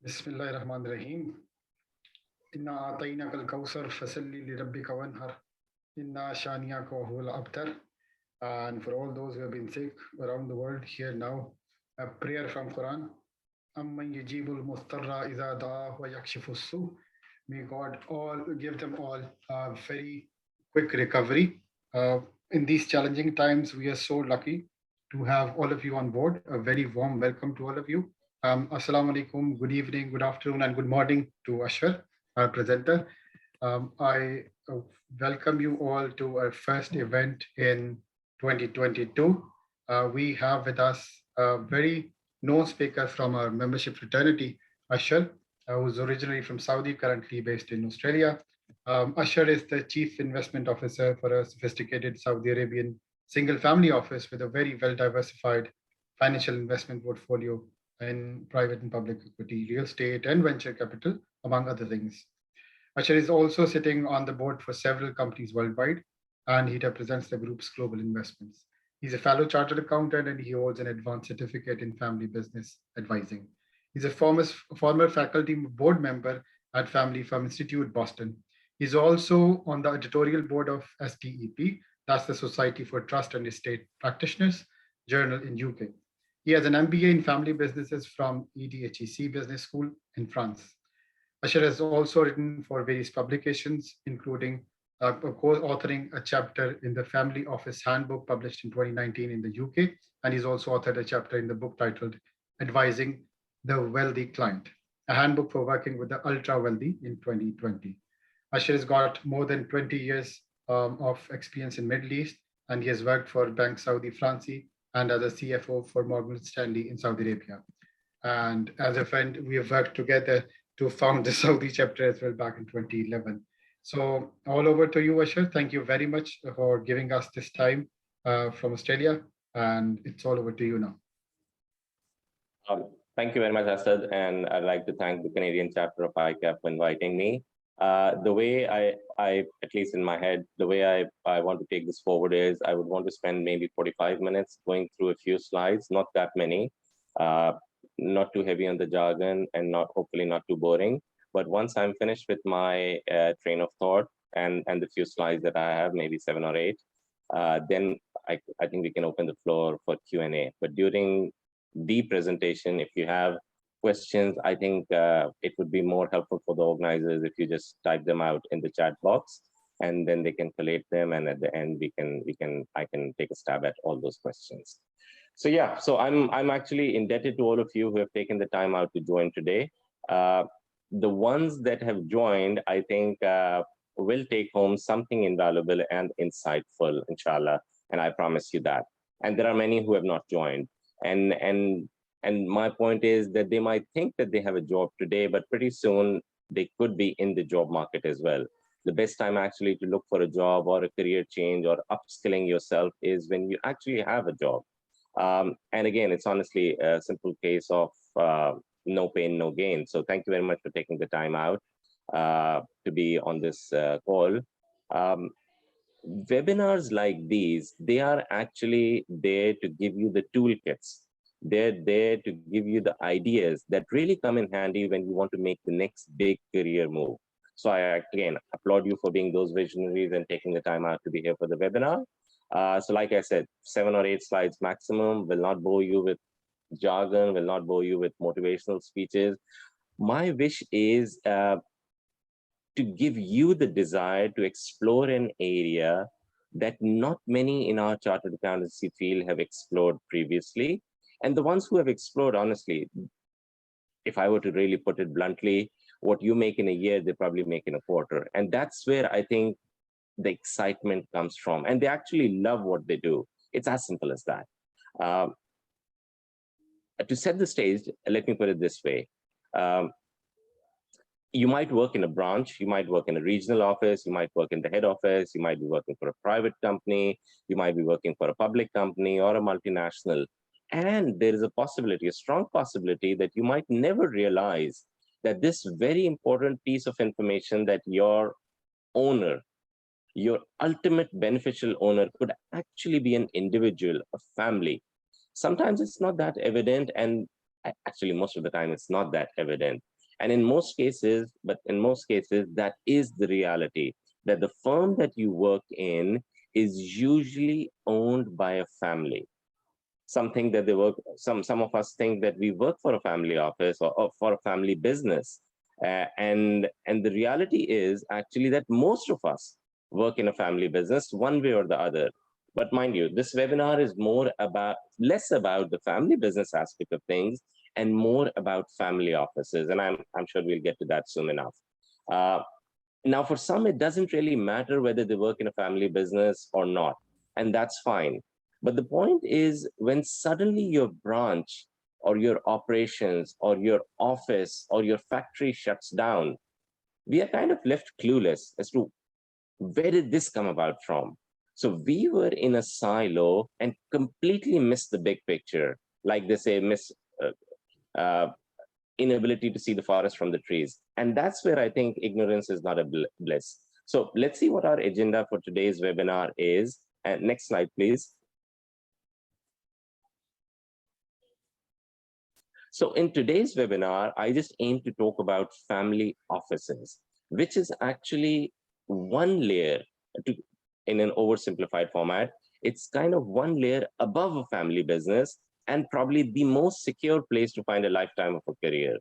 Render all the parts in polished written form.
Bismillahirrahmanirrahim. Inna atayna kal kausar fasalli li rabbika wanhar. Inna shaniyaka huwal abtar. And for all those who have been sick around the world, here now a prayer from Quran. Amman yajibul mustarra iza da'a wa yakshifu su. May God all give them all a very quick recovery. In these challenging times, we are so lucky to have all of you on board. A very warm welcome to all of you. Assalamu alaikum, good evening, good afternoon, and good morning to Asher, our presenter. I welcome you all to our first event in 2022. We have with us a very known speaker from our membership fraternity, Asher, who's originally from Saudi, currently based in Australia. Asher is the Chief Investment Officer for a sophisticated Saudi Arabian single family office with a very well diversified financial investment portfolio in private and public equity, real estate, and venture capital, among other things. Asher is also sitting on the board for several companies worldwide, and he represents the group's global investments. He's a fellow chartered accountant and he holds an advanced certificate in family business advising. He's a former faculty board member at Family Firm Institute, Boston. He's also on the editorial board of STEP, that's the Society for Trust and Estate Practitioners Journal in UK. He has an MBA in family businesses from EDHEC Business School in France. Asher has also written for various publications, including co-authoring a chapter in the Family Office Handbook published in 2019 in the UK, and he's also authored a chapter in the book titled Advising the Wealthy Client, a handbook for working with the ultra wealthy in 2020. Asher has got more than 20 years of experience in Middle East, and he has worked for Bank Saudi Fransi and as a CFO for Morgan Stanley in Saudi Arabia. And as a friend, we have worked together to found the Saudi chapter as well back in 2011. So all over to you, Asher. Thank you very much for giving us this time from Australia. And it's all over to you now. Thank you very much, Asad. And I'd like to thank the Canadian chapter of ICAP for inviting me. The way I, at least in my head, the way I want to take this forward is I would want to spend maybe 45 minutes going through a few slides, not that many, not too heavy on the jargon and hopefully not too boring. But once I'm finished with my train of thought and the few slides that I have, maybe 7 or 8, then I think we can open the floor for Q&A. But during the presentation, if you have questions, I think it would be more helpful for the organizers if you just type them out in the chat box, and then they can collate them, and at the end I can take a stab at all those questions. So yeah, so I'm actually indebted to all of you who have taken the time out to join today. The ones that have joined, I think, will take home something invaluable and insightful, inshallah, and I promise you that. And there are many who have not joined. And my point is that they might think that they have a job today, but pretty soon they could be in the job market as well. The best time actually to look for a job or a career change or upskilling yourself is when you actually have a job. And again, it's honestly a simple case of no pain, no gain. So thank you very much for taking the time out to be on this call. Webinars like these, they are actually there to give you the toolkits. They're there to give you the ideas that really come in handy when you want to make the next big career move. So I, again, applaud you for being those visionaries and taking the time out to be here for the webinar. So like I said, 7 or 8 slides maximum, will not bore you with jargon, will not bore you with motivational speeches. My wish is to give you the desire to explore an area that not many in our chartered accountancy field have explored previously. And the ones who have explored, honestly, if I were to really put it bluntly, what you make in a year, they probably make in a quarter. And that's where I think the excitement comes from. And they actually love what they do. It's as simple as that. To set the stage, let me put it this way. You might work in a branch, you might work in a regional office, you might work in the head office, you might be working for a private company, you might be working for a public company or a multinational. And there is a possibility, a strong possibility, that you might never realize that this very important piece of information that your owner, your ultimate beneficial owner, could actually be an individual, a family. Sometimes it's not that evident, and actually, most of the time, it's not that evident. And in most cases, that is the reality, that the firm that you work in is usually owned by a family. Something that they work, some of us think that we work for a family office or for a family business. And the reality is actually that most of us work in a family business one way or the other. But mind you, this webinar is less about the family business aspect of things and more about family offices. And I'm sure we'll get to that soon enough. Now, for some, it doesn't really matter whether they work in a family business or not, and that's fine. But the point is, when suddenly your branch or your operations or your office or your factory shuts down, we are kind of left clueless as to where did this come about from. So we were in a silo and completely missed the big picture, like they say, inability to see the forest from the trees. And that's where I think ignorance is not a bliss. So let's see what our agenda for today's webinar is. And next slide, please. So in today's webinar, I just aim to talk about family offices, which is actually one layer in an oversimplified format. It's kind of one layer above a family business and probably the most secure place to find a lifetime of a career.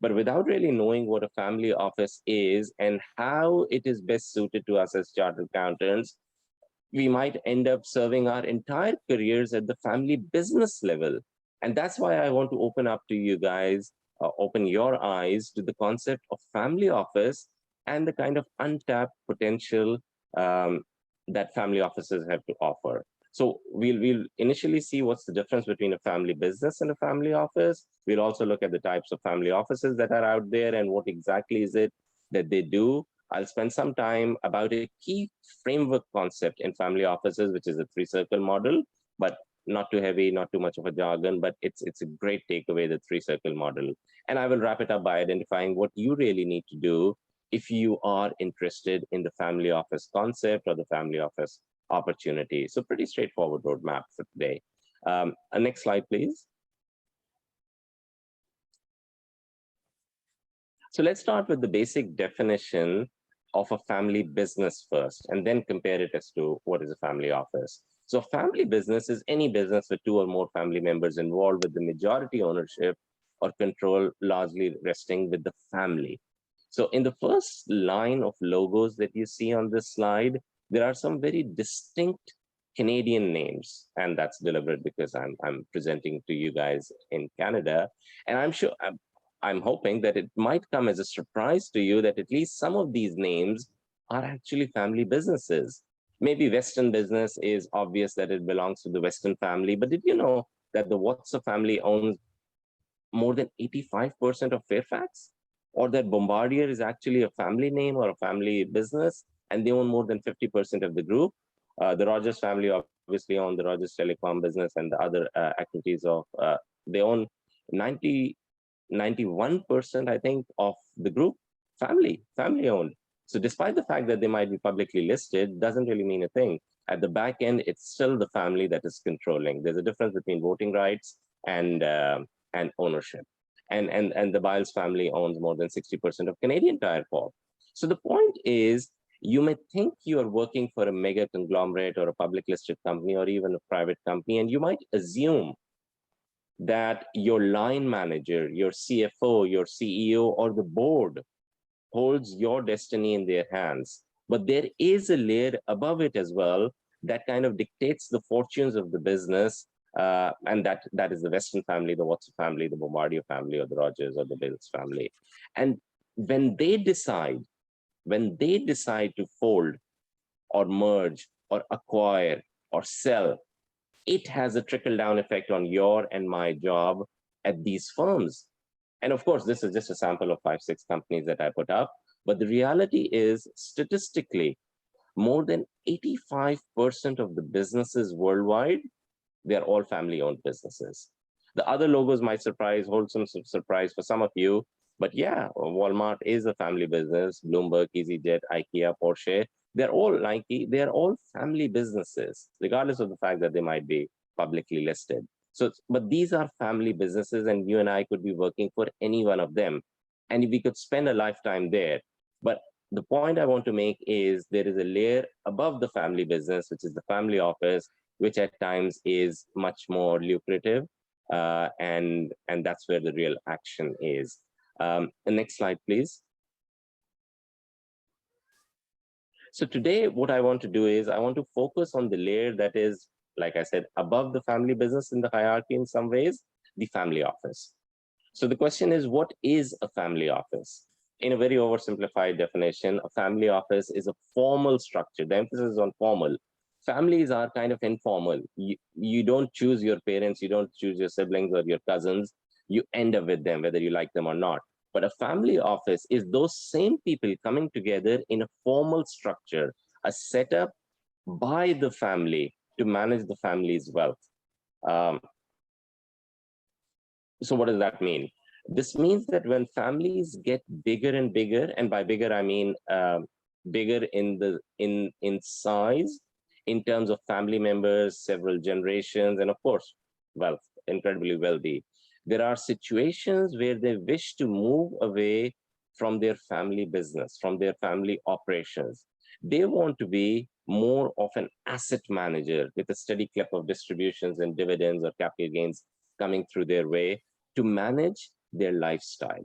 But without really knowing what a family office is and how it is best suited to us as chartered accountants, we might end up serving our entire careers at the family business level. And that's why I want to open up to you guys, open your eyes to the concept of family office and the kind of untapped potential that family offices have to offer. So we'll initially see what's the difference between a family business and a family office. We'll also look at the types of family offices that are out there and what exactly is it that they do. I'll spend some time about a key framework concept in family offices, which is the three-circle model, but not too heavy, not too much of a jargon, but it's a great takeaway, the three-circle model. And I will wrap it up by identifying what you really need to do if you are interested in the family office concept or the family office opportunity. So pretty straightforward roadmap for today. Next slide, please. So let's start with the basic definition of a family business first, and then compare it as to what is a family office. So family business is any business with two or more family members involved, with the majority ownership or control largely resting with the family. So in the first line of logos that you see on this slide, there are some very distinct Canadian names, and that's deliberate because I'm presenting to you guys in Canada, and I'm hoping that it might come as a surprise to you that at least some of these names are actually family businesses. Maybe Western Business is obvious that it belongs to the Western family, but did you know that the Watson family owns more than 85% of Fairfax? Or that Bombardier is actually a family name or a family business, and they own more than 50% of the group. The Rogers family obviously own the Rogers Telecom business and the other activities of, they own 91%, I think, of the group, family owned. So despite the fact that they might be publicly listed, doesn't really mean a thing. At the back end, it's still the family that is controlling. There's a difference between voting rights and ownership. And the Biles family owns more than 60% of Canadian Tire Corp. So the point is, you may think you are working for a mega conglomerate or a public listed company or even a private company, and you might assume that your line manager, your CFO, your CEO, or the board holds your destiny in their hands. But there is a layer above it as well that kind of dictates the fortunes of the business. And that is the Western family, the Watson family, the Bombardier family, or the Rogers or the Bills family. And when they decide to fold or merge or acquire or sell, it has a trickle-down effect on your and my job at these firms. And of course, this is just a sample of 5-6 companies that I put up. But the reality is, statistically, more than 85% of the businesses worldwide, they're all family-owned businesses. The other logos might hold some surprise for some of you, but yeah, Walmart is a family business, Bloomberg, EasyJet, IKEA, Porsche, they're all Nike, they're all family businesses, regardless of the fact that they might be publicly listed. But these are family businesses, and you and I could be working for any one of them, and we could spend a lifetime there. But the point I want to make is there is a layer above the family business, which is the family office, which at times is much more lucrative, and that's where the real action is. The next slide, please. So today, what I want to do is I want to focus on the layer that is, like I said, above the family business in the hierarchy in some ways, the family office. So the question is, what is a family office? In a very oversimplified definition, a family office is a formal structure. The emphasis is on formal. Families are kind of informal. You don't choose your parents, you don't choose your siblings or your cousins. You end up with them, whether you like them or not. But a family office is those same people coming together in a formal structure, a setup by the family to manage the family's wealth. So what does that mean? This means that when families get bigger and bigger, and by bigger I mean bigger in size, in terms of family members, several generations, and of course, wealth, incredibly wealthy, there are situations where they wish to move away from their family business, from their family operations. They want to be more of an asset manager with a steady clip of distributions and dividends or capital gains coming through their way to manage their lifestyle.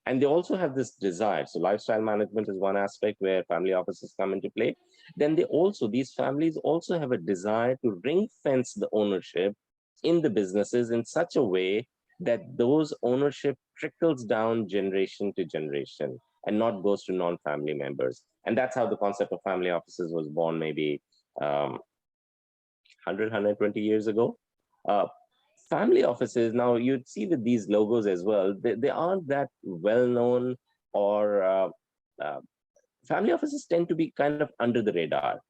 And they also have this desire. So lifestyle management is one aspect where family offices come into play. Then these families also have a desire to ring fence the ownership in the businesses in such a way that those ownership trickles down generation to generation and not goes to non-family members. And that's how the concept of family offices was born, maybe 100, 120 years ago. Family offices, now you'd see with these logos as well, they aren't that well known, or family offices tend to be kind of under the radar.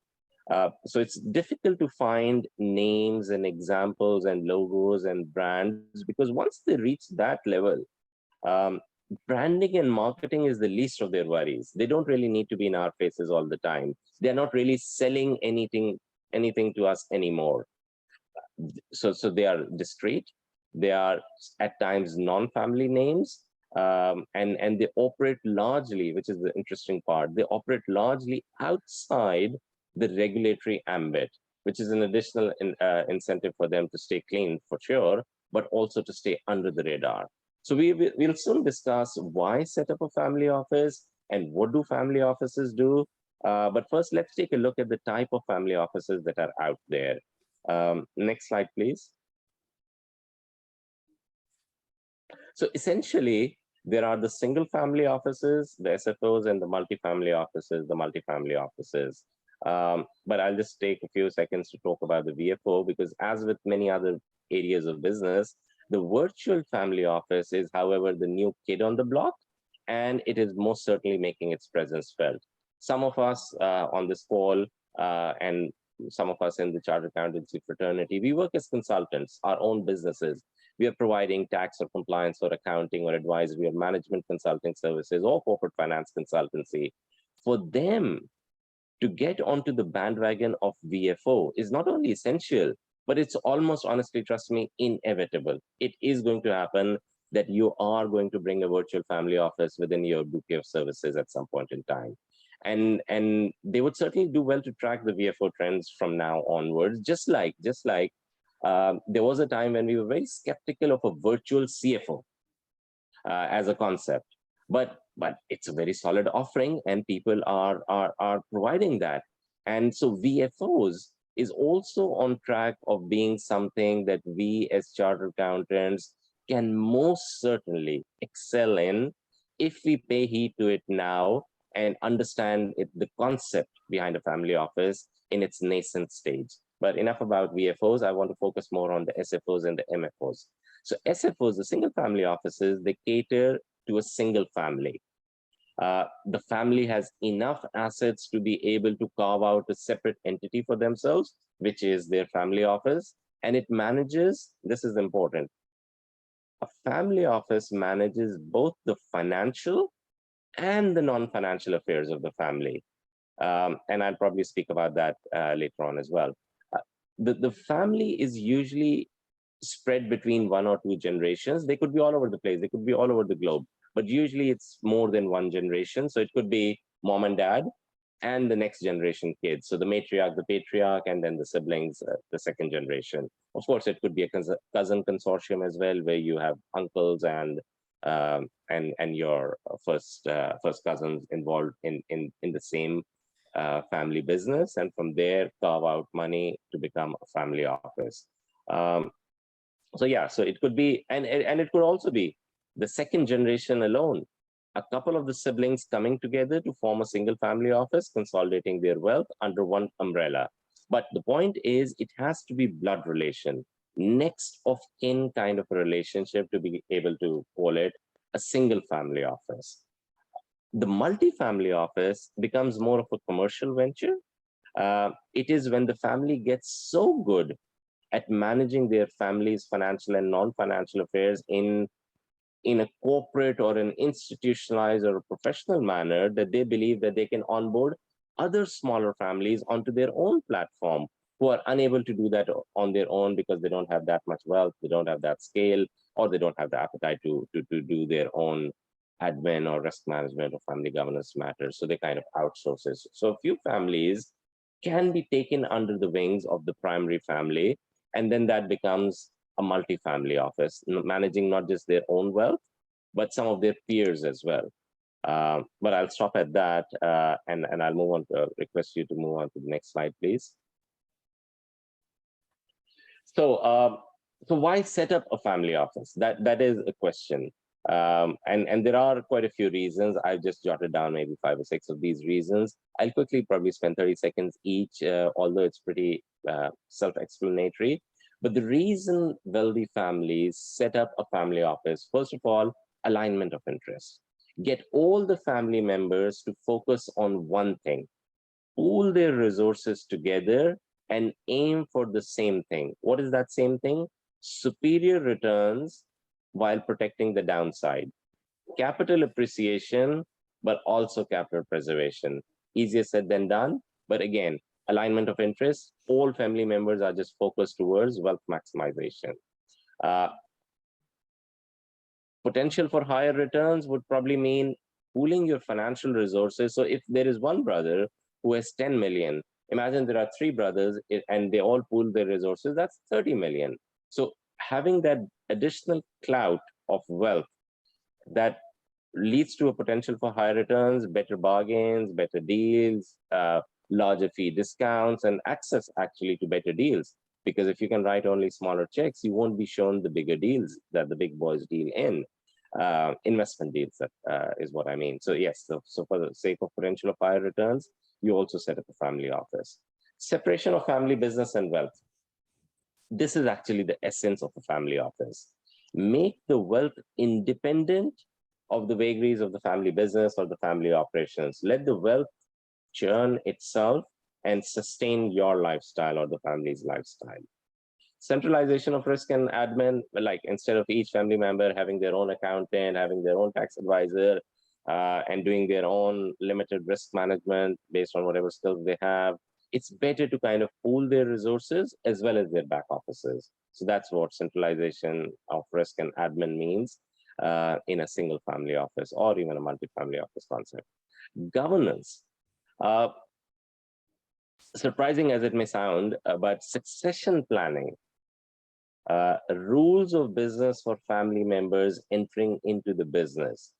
So it's difficult to find names and examples and logos and brands, because once they reach that level, branding and marketing is the least of their worries. They don't really need to be in our faces all the time. They're not really selling anything to us anymore. So they are discreet. They are at times non-family names, and they operate largely, which is the interesting part, they operate largely outside the regulatory ambit, which is an additional incentive for them to stay clean for sure, but also to stay under the radar. So we'll soon discuss why set up a family office and what do family offices do. But first, let's take a look at the type of family offices that are out there. Next slide, please. So essentially, there are the single family offices, the SFOs, and the multifamily offices. But I'll just take a few seconds to talk about the VFO, because as with many other areas of business, the virtual family office is, however, the new kid on the block, and it is most certainly making its presence felt. Some of us on this call and some of us in the chartered accountancy fraternity, we work as consultants, our own businesses. We are providing tax or compliance or accounting or advisory or management consulting services or corporate finance consultancy. For them to get onto the bandwagon of VFO is not only essential, but it's almost, honestly, trust me, inevitable. It is going to happen that you are going to bring a virtual family office within your bouquet of services at some point in time. And they would certainly do well to track the VFO trends from now onwards, just like there was a time when we were very skeptical of a virtual CFO as a concept, but it's a very solid offering, and people are providing that. And so VFOs is also on track of being something that we as chartered accountants can most certainly excel in if we pay heed to it now and understand the concept behind a family office in its nascent stage. But enough about VFOs. I want to focus more on the SFOs and the MFOs. So SFOs, the single family offices, they cater to a single family. The family has enough assets to be able to carve out a separate entity for themselves, which is their family office, and it manages, this is important, a family office manages both the financial and the non-financial affairs of the family. And I'll probably speak about that later on as well. The family is usually spread between 1 or 2 generations. They could be all over the place. They could be all over the globe. But usually it's more than one generation. So it could be mom and dad and the next generation kids. So the matriarch, the patriarch, and then the siblings, the second generation. Of course, it could be a cousin consortium as well, where you have uncles and your first cousins involved in the same family business, and from there carve out money to become a family office. So yeah, so it could be, and it could also be the second generation alone, a couple of the siblings coming together to form a single family office, consolidating their wealth under one umbrella. But the point is, it has to be blood relation, next of kin kind of a relationship to be able to call it a single family office. The multi-family office becomes more of a commercial venture. It is when the family gets so good at managing their family's financial and non-financial affairs in a corporate or an institutionalized or a professional manner that they believe that they can onboard other smaller families onto their own platform who are unable to do that on their own because they don't have that much wealth, they don't have that scale, or they don't have the appetite to do their own admin or risk management or family governance matters. So they kind of outsource it. So a few families can be taken under the wings of the primary family, and then that becomes a multi-family office, managing not just their own wealth, but some of their peers as well. But I'll stop at that, and I'll move on to request you to move on to the next slide, please. So, so why set up a family office? That is a question. And there are quite a few reasons. I've just jotted down maybe 5 or 6 of these reasons. I'll quickly probably spend 30 seconds each, although it's pretty self-explanatory. But the reason wealthy families set up a family office, first of all, alignment of interest. Get all the family members to focus on one thing, pool their resources together and aim for the same thing. What is that same thing? Superior returns while protecting the downside. Capital appreciation, but also capital preservation. Easier said than done, but again, alignment of interest, all family members are just focused towards wealth maximization. Potential for higher returns would probably mean pooling your financial resources. So if there is one brother who has 10 million, imagine there are 3 brothers and they all pool their resources, that's 30 million. So having that additional clout of wealth that leads to a potential for higher returns, better bargains, better deals, larger fee discounts, and access actually to better deals. Because if you can write only smaller checks, you won't be shown the bigger deals that the big boys deal in. Investment deals, that is what I mean. So yes, so for the sake of potential of higher returns, you also set up a family office. Separation of family business and wealth. This is actually the essence of a family office. Make the wealth independent of the vagaries of the family business or the family operations. Let the wealth churn itself and sustain your lifestyle or the family's lifestyle. Centralization of risk and admin, like instead of each family member having their own accountant, having their own tax advisor, and doing their own limited risk management based on whatever skills they have, it's better to kind of pool their resources as well as their back offices. So that's what centralization of risk and admin means in a single family office or even a multi-family office concept. Governance. Surprising as it may sound, but succession planning. Rules of business for family members entering into the business.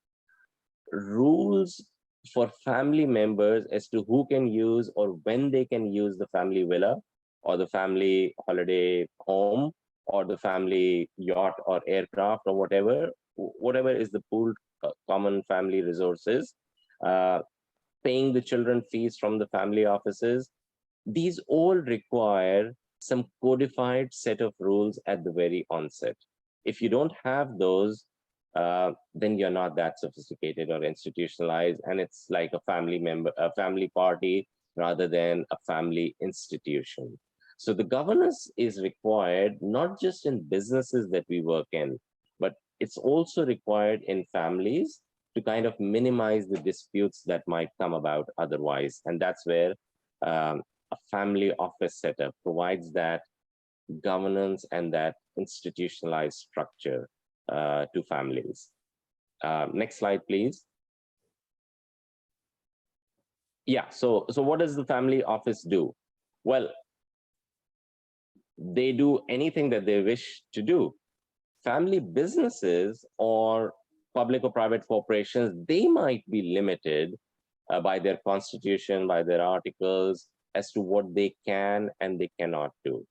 Rules for family members as to who can use or when they can use the family villa or the family holiday home or the family yacht or aircraft or whatever is the pooled common family resources, paying the children fees from the family offices. These all require some codified set of rules at the very onset. If you don't have those, then you're not that sophisticated or institutionalized, and it's like a family party rather than a family institution. So the governance is required not just in businesses that we work in, but it's also required in families to kind of minimize the disputes that might come about otherwise. And that's where a family office setup provides that governance and that institutionalized structure to families. Next slide, please. Yeah, so what does the family office do? Well, they do anything that they wish to do. Family businesses or public or private corporations, they might be limited by their constitution, by their articles, as to what they can and they cannot do.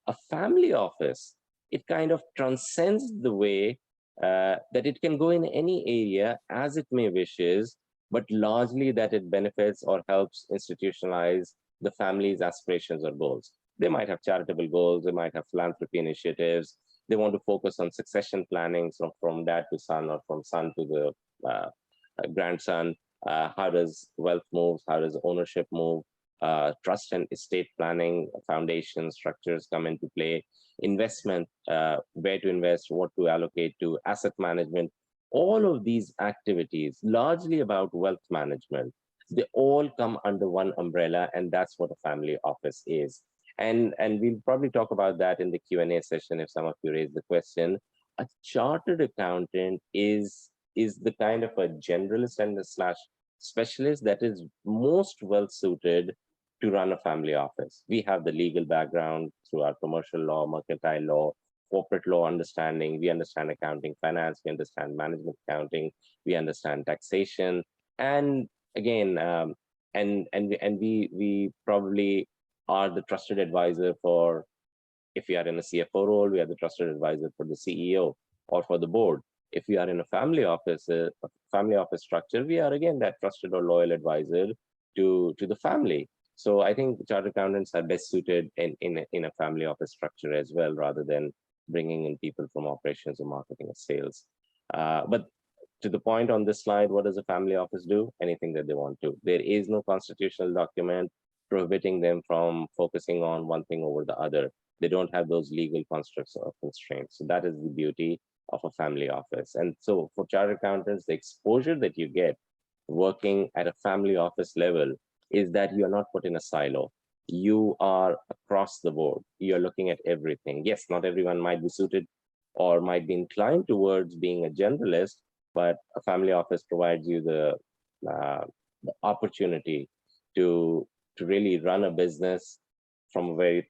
A family office, it kind of transcends the way that it can go in any area as it may wishes, but largely that it benefits or helps institutionalize the family's aspirations or goals. They might have charitable goals, they might have philanthropy initiatives, they want to focus on succession planning, so from dad to son or from son to the grandson. How does wealth move? How does ownership move? Trust and estate planning, foundation structures come into play, investment, where to invest, what to allocate to, asset management, all of these activities, largely about wealth management, they all come under one umbrella, and that's what a family office is. And we'll probably talk about that in the Q&A session if some of you raise the question. A chartered accountant is the kind of a generalist and a slash specialist that is most well suited to run a family office. We have the legal background through our commercial law, mercantile law, corporate law understanding. We understand accounting, finance. We understand management accounting. We understand taxation. And again, we probably are the trusted advisor for, if we are in a CFO role, we are the trusted advisor for the CEO or for the board. If we are in a family office structure, we are again that trusted or loyal advisor to the family. So I think chartered accountants are best suited in a family office structure as well, rather than bringing in people from operations or marketing or sales. But to the point on this slide, what does a family office do? Anything that they want to. There is no constitutional document prohibiting them from focusing on one thing over the other. They don't have those legal constructs or constraints. So that is the beauty of a family office. And so for chartered accountants, the exposure that you get working at a family office level is that you are not put in a silo. You are across the board. You're looking at everything. Yes, not everyone might be suited or might be inclined towards being a generalist, but a family office provides you the opportunity to really run a business from a very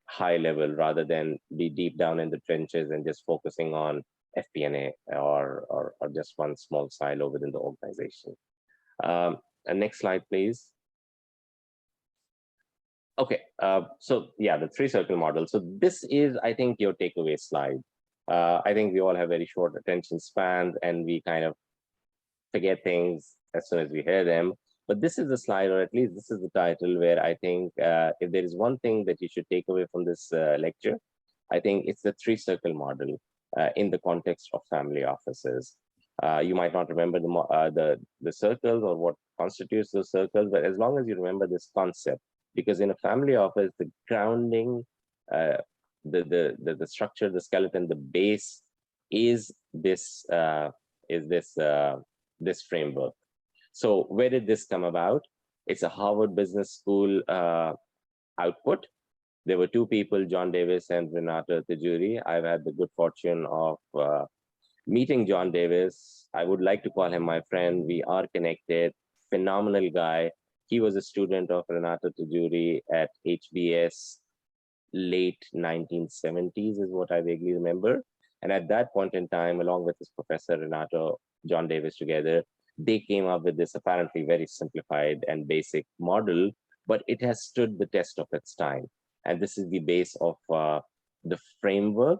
high level, rather than be deep down in the trenches and just focusing on FP&A or just one small silo within the organization. And next slide, please. Okay, so yeah, the three-circle model. So this is, I think, your takeaway slide. I think we all have very short attention spans, and we kind of forget things as soon as we hear them. But this is the slide, or at least this is the title, where I think if there is one thing that you should take away from this lecture, I think it's the three-circle model in the context of family offices. You might not remember the circles or what constitutes those circles, but as long as you remember this concept, because in a family office, the grounding, the structure, the skeleton, the base is this this framework. So where did this come about? It's a Harvard Business School output. There were two people, John Davis and Renato Tajuri. I've had the good fortune of meeting John Davis. I would like to call him my friend. We are connected. Phenomenal guy. He was a student of Renato Tajuri at HBS late 1970s is what I vaguely remember. And at that point in time, along with his professor Renato, John Davis together, they came up with this apparently very simplified and basic model, but it has stood the test of its time. And this is the base of the framework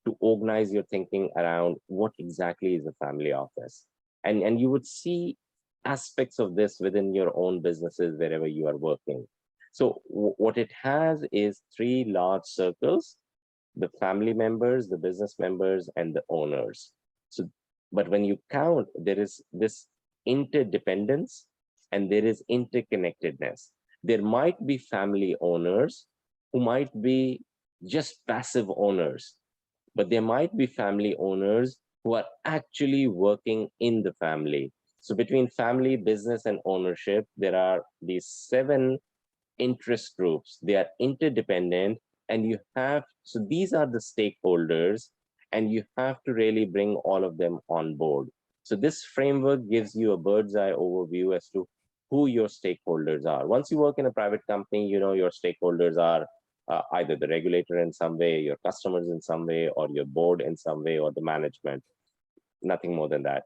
to organize your thinking around what exactly is a family office. And you would see aspects of this within your own businesses wherever you are working. So what it has is three large circles: the family members, the business members, and the owners. So, but when you count, there is this interdependence and there is interconnectedness. There might be family owners who might be just passive owners, but there might be family owners who are actually working in the family. So between family, business, and ownership, there are these 7 interest groups. They are interdependent, And you have, so these are the stakeholders, and you have to really bring all of them on board. So this framework gives you a bird's eye overview as to who your stakeholders are. Once you work in a private company, you know your stakeholders are either the regulator in some way, your customers in some way, or your board in some way, or the management. Nothing more than that.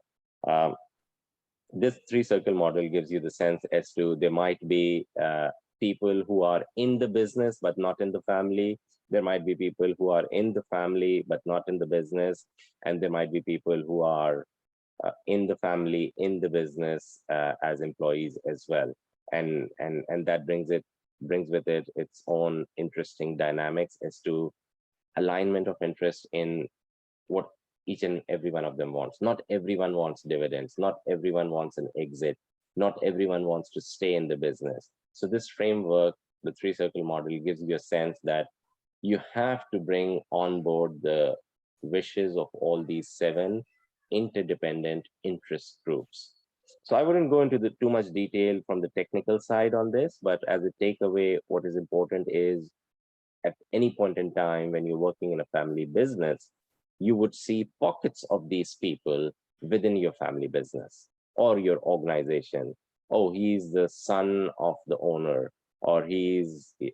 This three-circle model gives you the sense as to there might be people who are in the business but not in the family. There might be people who are in the family but not in the business, and there might be people who are in the family, in the business as employees as well. And that brings with it its own interesting dynamics as to alignment of interest in what each and every one of them wants. Not everyone wants dividends. Not everyone wants an exit. Not everyone wants to stay in the business. So this framework, the three-circle model, gives you a sense that you have to bring on board the wishes of all these 7 interdependent interest groups. So I wouldn't go into too much detail from the technical side on this, but as a takeaway, what is important is at any point in time when you're working in a family business, you would see pockets of these people within your family business or your organization. Oh, he's the son of the owner, or she's the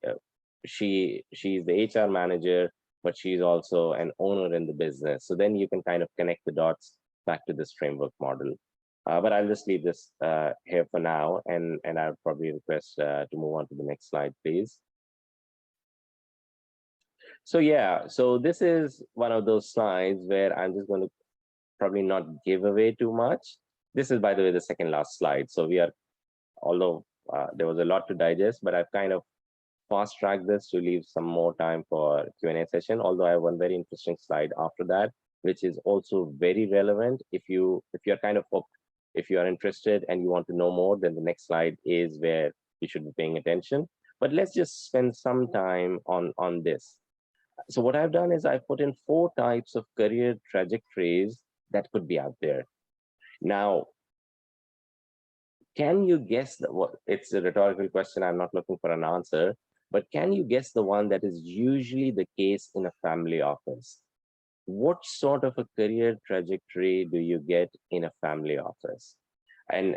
HR manager, but she's also an owner in the business. So then you can kind of connect the dots back to this framework model. But I'll just leave this here for now, and I would probably request to move on to the next slide, please. So yeah, so this is one of those slides where I'm just going to probably not give away too much. This is, by the way, the second last slide. So we are, although there was a lot to digest, but I've kind of fast-tracked this to leave some more time for Q&A session, although I have one very interesting slide after that, which is also very relevant. If you're kind of hooked, if you are interested and you want to know more, then the next slide is where you should be paying attention. But let's just spend some time on this. So what I've done is I've put in 4 types of career trajectories that could be out there. Now, can you guess what? It's a rhetorical question. I'm not looking for an answer, but can you guess the one that is usually the case in a family office? What sort of a career trajectory do you get in a family office? And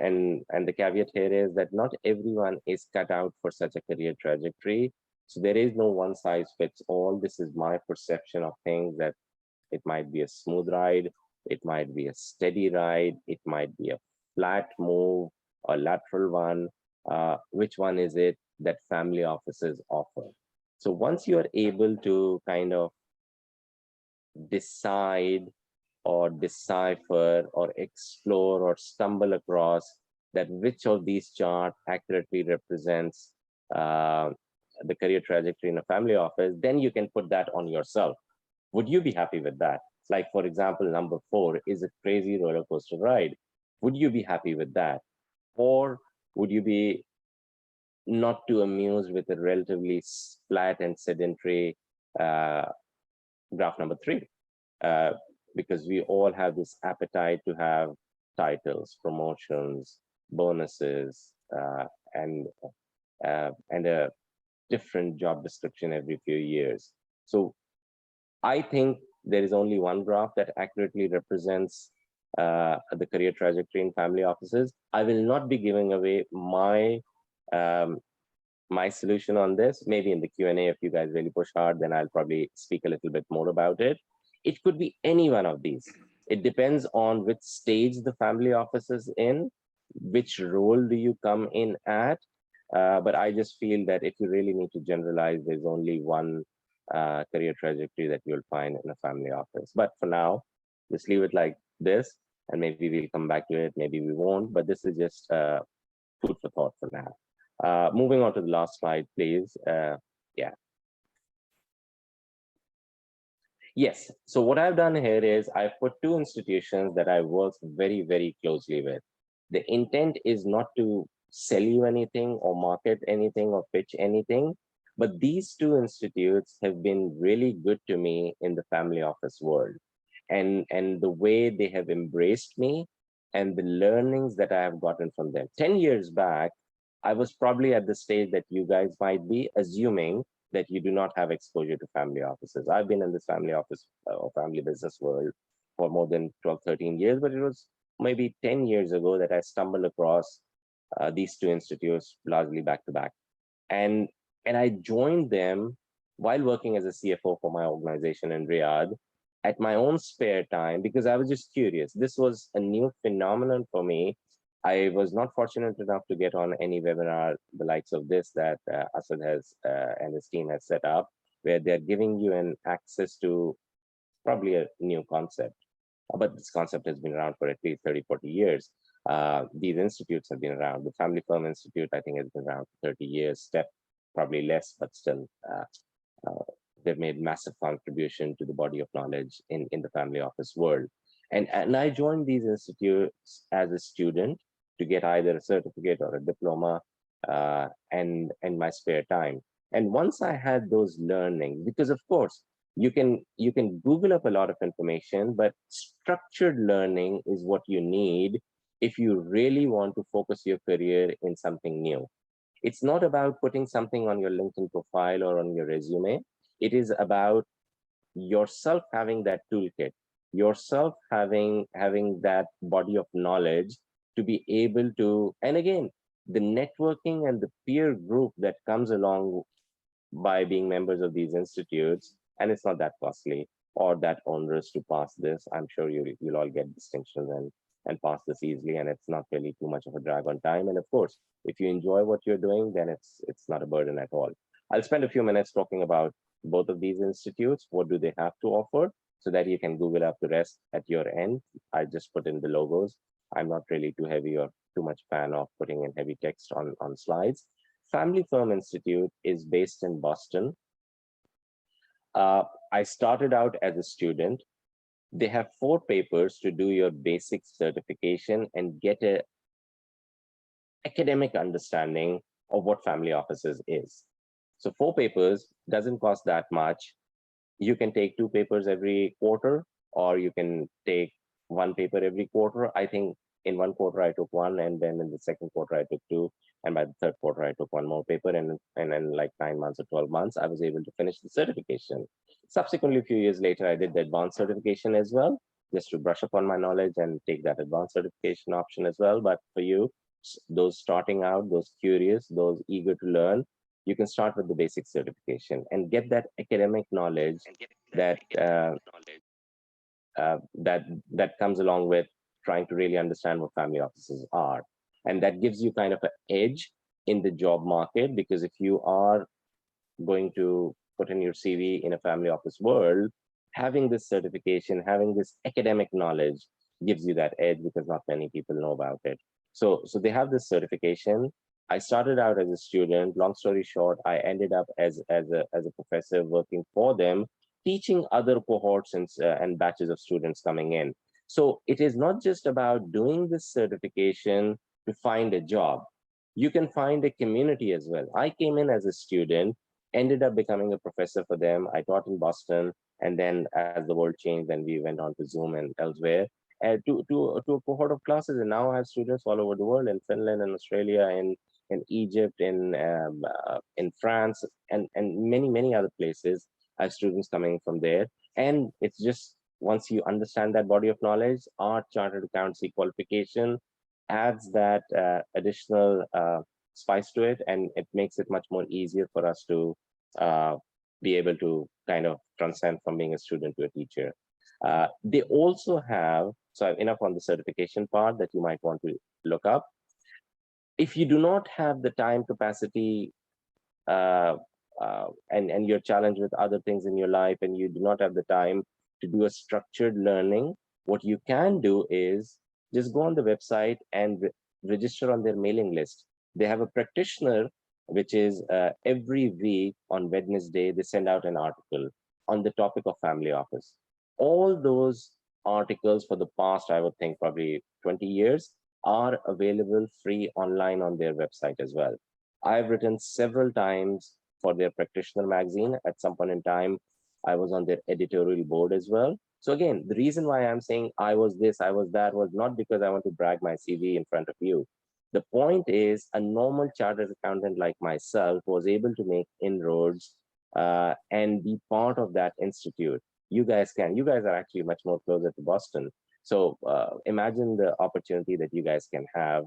the caveat here is that not everyone is cut out for such a career trajectory. So there is no one size fits all. This is my perception of things, that it might be a smooth ride, it might be a steady ride, it might be a flat move, a lateral one. Which one is it that family offices offer? So once you are able to kind of decide or decipher or explore or stumble across that which of these charts accurately represents the career trajectory in a family office, then you can put that on yourself. Would you be happy with that? Like, for example, number 4 is a crazy roller coaster ride. Would you be happy with that? Or would you be not too amused with a relatively flat and sedentary graph number 3? Because we all have this appetite to have titles, promotions, bonuses, and a different job description every few years. So I think there is only one graph that accurately represents the career trajectory in family offices. I will not be giving away my my solution on this. Maybe in the Q&A, if you guys really push hard, then I'll probably speak a little bit more about it. It could be any one of these. It depends on which stage the family office is in, which role do you come in at. But I just feel that if you really need to generalize, there's only one career trajectory that you'll find in a family office. But for now, just leave it like this, and maybe we'll come back to it, maybe we won't, but this is just food for thought for now. Moving on to the last slide, please. Yeah. Yes, so what I've done here is I've put 2 institutions that I work very, very closely with. The intent is not to sell you anything or market anything or pitch anything, but these 2 institutes have been really good to me in the family office world. And the way they have embraced me and the learnings that I have gotten from them. 10 years back, I was probably at the stage that you guys might be, assuming that you do not have exposure to family offices. I've been in this family office or family business world for more than 12, 13 years, but it was maybe 10 years ago that I stumbled across these two institutes largely back to back. And, and I joined them while working as a CFO for my organization in Riyadh at my own spare time because I was just curious. This was a new phenomenon for me. I was not fortunate enough to get on any webinar, the likes of this that Asad has and his team has set up, where they're giving you an access to probably a new concept. But this concept has been around for at least 30, 40 years. These institutes have been around. The Family Firm Institute, I think, has been around for 30 years. STEP, probably less, but still, they've made massive contribution to the body of knowledge in the family office world. And I joined these institutes as a student to get either a certificate or a diploma and my spare time. And once I had those learnings, because of course, you can Google up a lot of information, but structured learning is what you need if you really want to focus your career in something new. It's not about putting something on your LinkedIn profile or on your resume. It is about yourself having that toolkit, yourself having that body of knowledge to be able to, and again, the networking and the peer group that comes along by being members of these institutes, and it's not that costly or that onerous to pass this. I'm sure you'll all get distinctions and pass this easily, and it's not really too much of a drag on time. And of course, if you enjoy what you're doing, then it's not a burden at all. I'll spend a few minutes talking about both of these institutes. What do they have to offer, so that you can Google up the rest at your end. I just put in the logos. I'm not really too heavy or too much fan of putting in heavy text on slides. Family Firm Institute is based in Boston. I started out as a student. They have 4 papers to do your basic certification and get a academic understanding of what family offices is. So 4 papers doesn't cost that much. You can take 2 papers every quarter, or you can take 1 paper every quarter. I think in 1 quarter I took 1, and then in the second quarter I took 2, and by the third quarter I took 1 more paper, and then like 9 months or 12 months I was able to finish the certification. Subsequently, a few years later, I did the advanced certification as well, just to brush up on my knowledge and take that advanced certification option as well. But for you, those starting out, those curious, those eager to learn, you can start with the basic certification and get that academic knowledge that that comes along with trying to really understand what family offices are. And that gives you kind of an edge in the job market, because if you are going to put in your CV in a family office world, having this certification, having this academic knowledge gives you that edge, because not many people know about it. So they have this certification. I started out as a student. Long story short, I ended up as a professor working for them, teaching other cohorts and batches of students coming in. So it is not just about doing this certification to find a job. You can find a community as well. I came in as a student, ended up becoming a professor for them. I taught in Boston, and then as the world changed, then we went on to Zoom and elsewhere to a cohort of classes. And now I have students all over the world, in Finland and Australia, in Egypt, in France, and many other places. I have students coming from there. And it's just, once you understand that body of knowledge, our chartered accountancy qualification adds that additional spice to it, and it makes it much more easier for us to be able to kind of transcend from being a student to a teacher. They also have, so I have enough on the certification part that you might want to look up. If you do not have the time capacity and you're challenged with other things in your life, and you do not have the time to do a structured learning, what you can do is just go on the website and register on their mailing list. They have a practitioner, which is every week on Wednesday, they send out an article on the topic of family office. All those articles for the past, I would think probably 20 years, are available free online on their website as well. I've written several times for their practitioner magazine. At some point in time, I was on their editorial board as well. So again, the reason why I'm saying I was this, I was that, was not because I want to brag my CV in front of you. The point is, a normal chartered accountant like myself was able to make inroads and be part of that institute. You guys are actually much more closer to Boston. So imagine the opportunity that you guys can have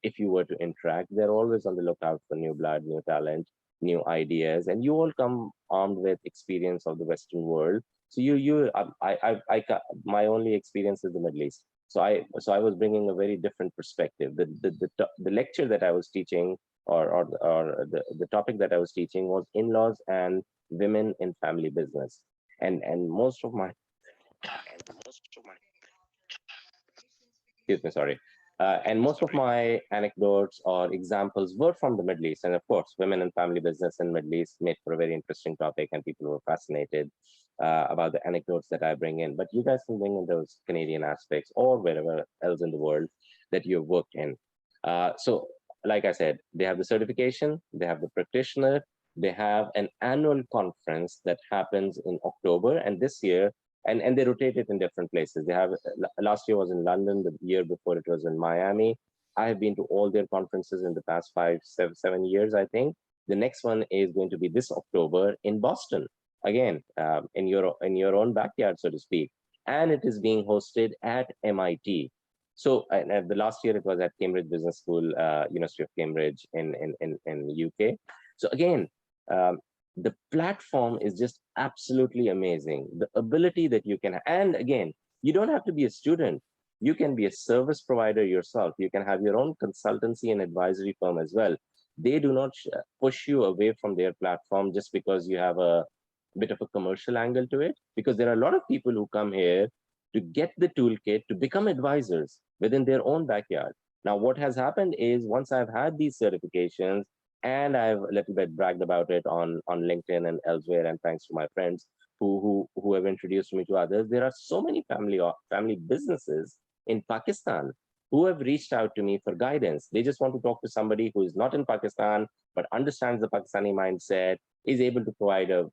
if you were to interact. They're always on the lookout for new blood, new talent, new ideas, and you all come armed with experience of the Western world. So my only experience is the Middle East. So I was bringing a very different perspective. The lecture that I was teaching, or the topic that I was teaching, was in-laws and women in family business, and most of my excuse me, sorry. And most of my anecdotes or examples were from the Middle East. And of course, women and family business in Middle East made for a very interesting topic, and people were fascinated about the anecdotes that I bring in. But you guys can bring in those Canadian aspects or wherever else in the world that you've worked in. So, like I said, they have the certification, they have the practitioner, they have an annual conference that happens in October, and this year and they rotate it in different places. They have last year was in London, the year before it was in Miami. I have been to all their conferences in the past 7 years, I think. The next one is going to be this October in Boston, again, in your own backyard, so to speak, and it is being hosted at MIT. So the last year it was at Cambridge Business School, University of Cambridge in UK. So again, the platform is just absolutely amazing. The ability that you can, and again, you don't have to be a student. You can be a service provider yourself. You can have your own consultancy and advisory firm as well. They do not push you away from their platform just because you have a bit of a commercial angle to it, because there are a lot of people who come here to get the toolkit to become advisors within their own backyard. Now, what has happened is, once I've had these certifications, and I've a little bit bragged about it on LinkedIn and elsewhere, and thanks to my friends who have introduced me to others, there are so many family businesses in Pakistan who have reached out to me for guidance. They just want to talk to somebody who is not in Pakistan but understands the Pakistani mindset, is able to provide a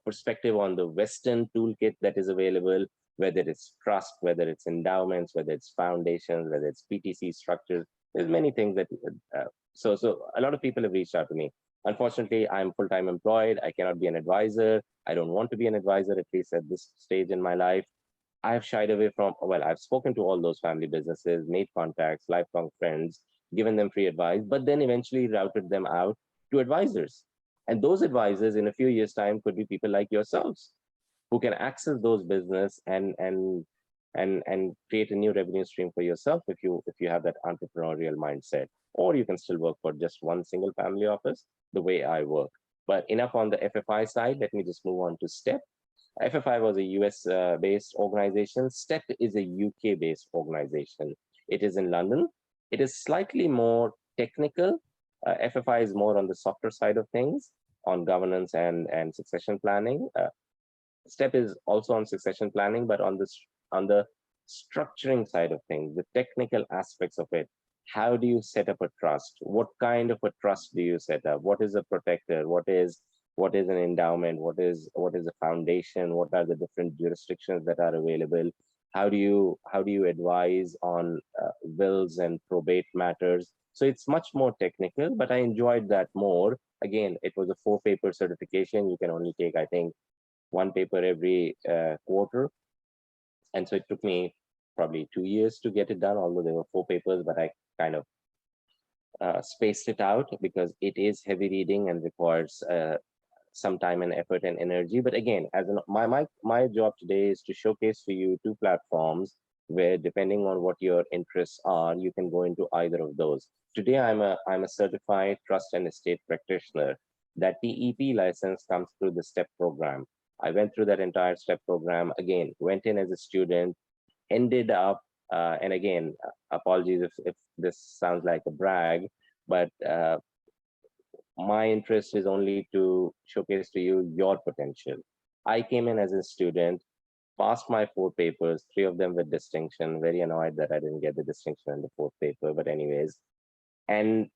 perspective on the Western toolkit that is available, whether it's trust, whether it's endowments, whether it's foundations, whether it's PTC structures. There's many things that so a lot of people have reached out to me. Unfortunately, I'm full-time employed. I cannot be an advisor. I don't want to be an advisor, at least at this stage in my life. I've shied away from, well, I've spoken to all those family businesses, made contacts, lifelong friends, given them free advice, but then eventually routed them out to advisors. And those advisors in a few years' time could be people like yourselves who can access those business and create a new revenue stream for yourself if you have that entrepreneurial mindset. Or you can still work for just one single family office, the way I work. But enough on the FFI side. Let me just move on to STEP. FFI was a US based organization. STEP is a UK based organization. It is in London. It is slightly more technical. FFI is more on the softer side of things, on governance and succession planning. STEP is also on succession planning, but on the structuring side of things, the technical aspects of it. How do you set up a trust? What kind of a trust do you set up? What is a protector? What is an endowment? What is a foundation? What are the different jurisdictions that are available? How do you advise on wills and probate matters? So it's much more technical, but I enjoyed that more. Again, it was a 4-paper certification. You can only take, I think, 1 paper every quarter. And so it took me probably 2 years to get it done, although there were 4 papers, but I kind of spaced it out because it is heavy reading and requires some time and effort and energy. But again, my job today is to showcase for you 2 platforms where, depending on what your interests are, you can go into either of those. Today, I'm a certified trust and estate practitioner. That TEP license comes through the STEP program. I went through that entire STEP program. Again, went in as a student, ended up, and again, apologies if this sounds like a brag, but my interest is only to showcase to you your potential. I came in as a student, passed my 4 papers, 3 of them with distinction. Very annoyed that I didn't get the distinction in the 4th paper, but anyways. And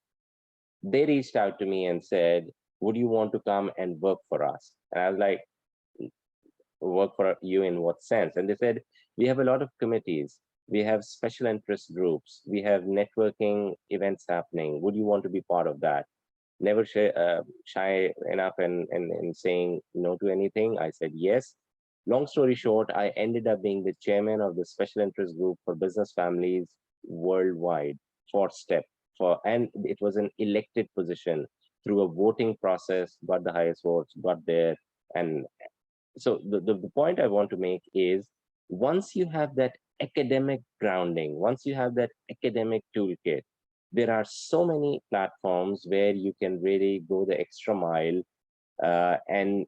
they reached out to me and said, would you want to come and work for us? And I was like, work for you in what sense? And they said, we have a lot of committees. We have special interest groups. We have networking events happening. Would you want to be part of that? never shy enough in saying no to anything. I said yes. Long story short, I ended up being the chairman of the special interest group for business families worldwide for STEP. And it was an elected position through a voting process, got the highest votes, got there. And so the point I want to make is, once you have that academic grounding, once you have that academic toolkit, there are so many platforms where you can really go the extra mile, and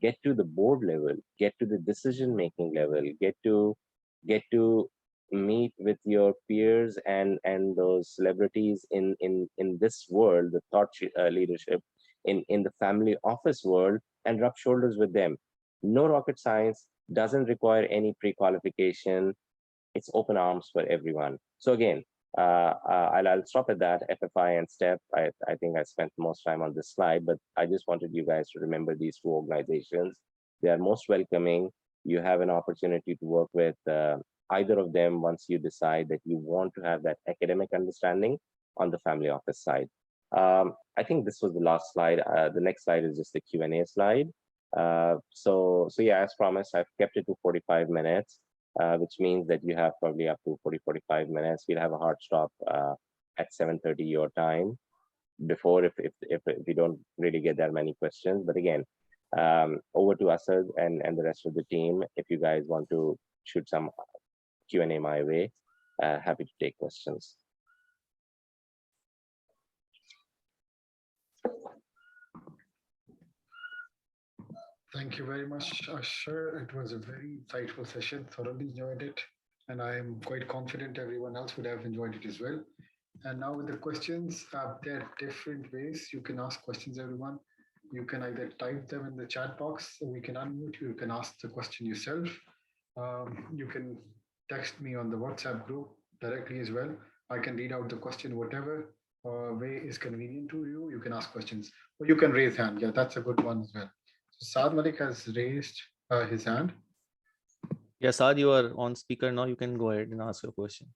get to the board level, get to the decision making level, get to meet with your peers and those celebrities in this world, the thought leadership in the family office world, and rub shoulders with them. No rocket science, doesn't require any pre-qualification. It's open arms for everyone. So again, I'll stop at that. FFI and STEP, I think I spent most time on this slide, but I just wanted you guys to remember these two organizations. They are most welcoming. You have an opportunity to work with either of them once you decide that you want to have that academic understanding on the family office side. I think this was the last slide. The next slide is just the Q&A slide. So yeah, as promised, I've kept it to 45 minutes. Which means that you have probably up to 45 minutes. We'll have a hard stop at 7:30 your time before if we don't really get that many questions. But again, over to Asad and the rest of the team. If you guys want to shoot some Q&A my way, happy to take questions. Thank you very much, Asher. It was a very insightful session. Thoroughly enjoyed it. And I am quite confident everyone else would have enjoyed it as well. And now with the questions, there are different ways you can ask questions, everyone. You can either type them in the chat box, so we can unmute you. You can ask the question yourself. You can text me on the WhatsApp group directly as well. I can read out the question, whatever way is convenient to you. You can ask questions, or you can raise hand. Yeah, that's a good one as well. Saad Malik has raised his hand. Yes, Saad, you are on speaker now. You can go ahead and ask your question.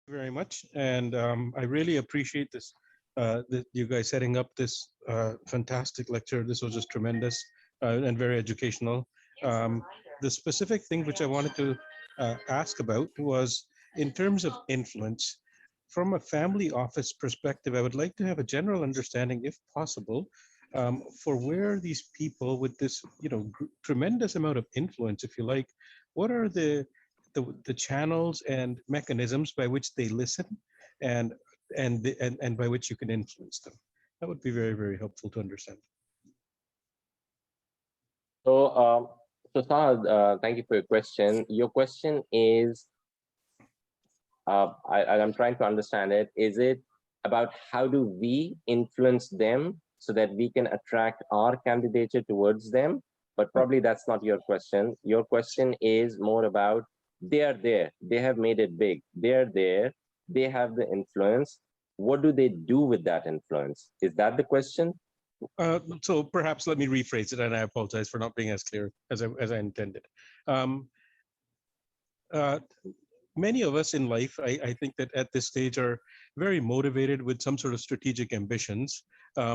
Very much, and I really appreciate this. You guys setting up this fantastic lecture. This was just tremendous and very educational. The specific thing which I wanted to ask about was in terms of influence. From a family office perspective, I would like to have a general understanding, if possible, for where these people with this, tremendous amount of influence, if you like, what are the channels and mechanisms by which they listen, and by which you can influence them. That would be very, very helpful to understand. So, Saad, thank you for your question. Your question is, I'm trying to understand it. Is it about how do we influence them so that we can attract our candidature towards them? But probably that's not your question. Your question is more about, they are there, they have made it big, they're there, they have the influence. What do they do with that influence? Is that the question? So perhaps let me rephrase it, and I apologize for not being as clear as I intended. Many of us in life, I think that at this stage are very motivated with some sort of strategic ambitions,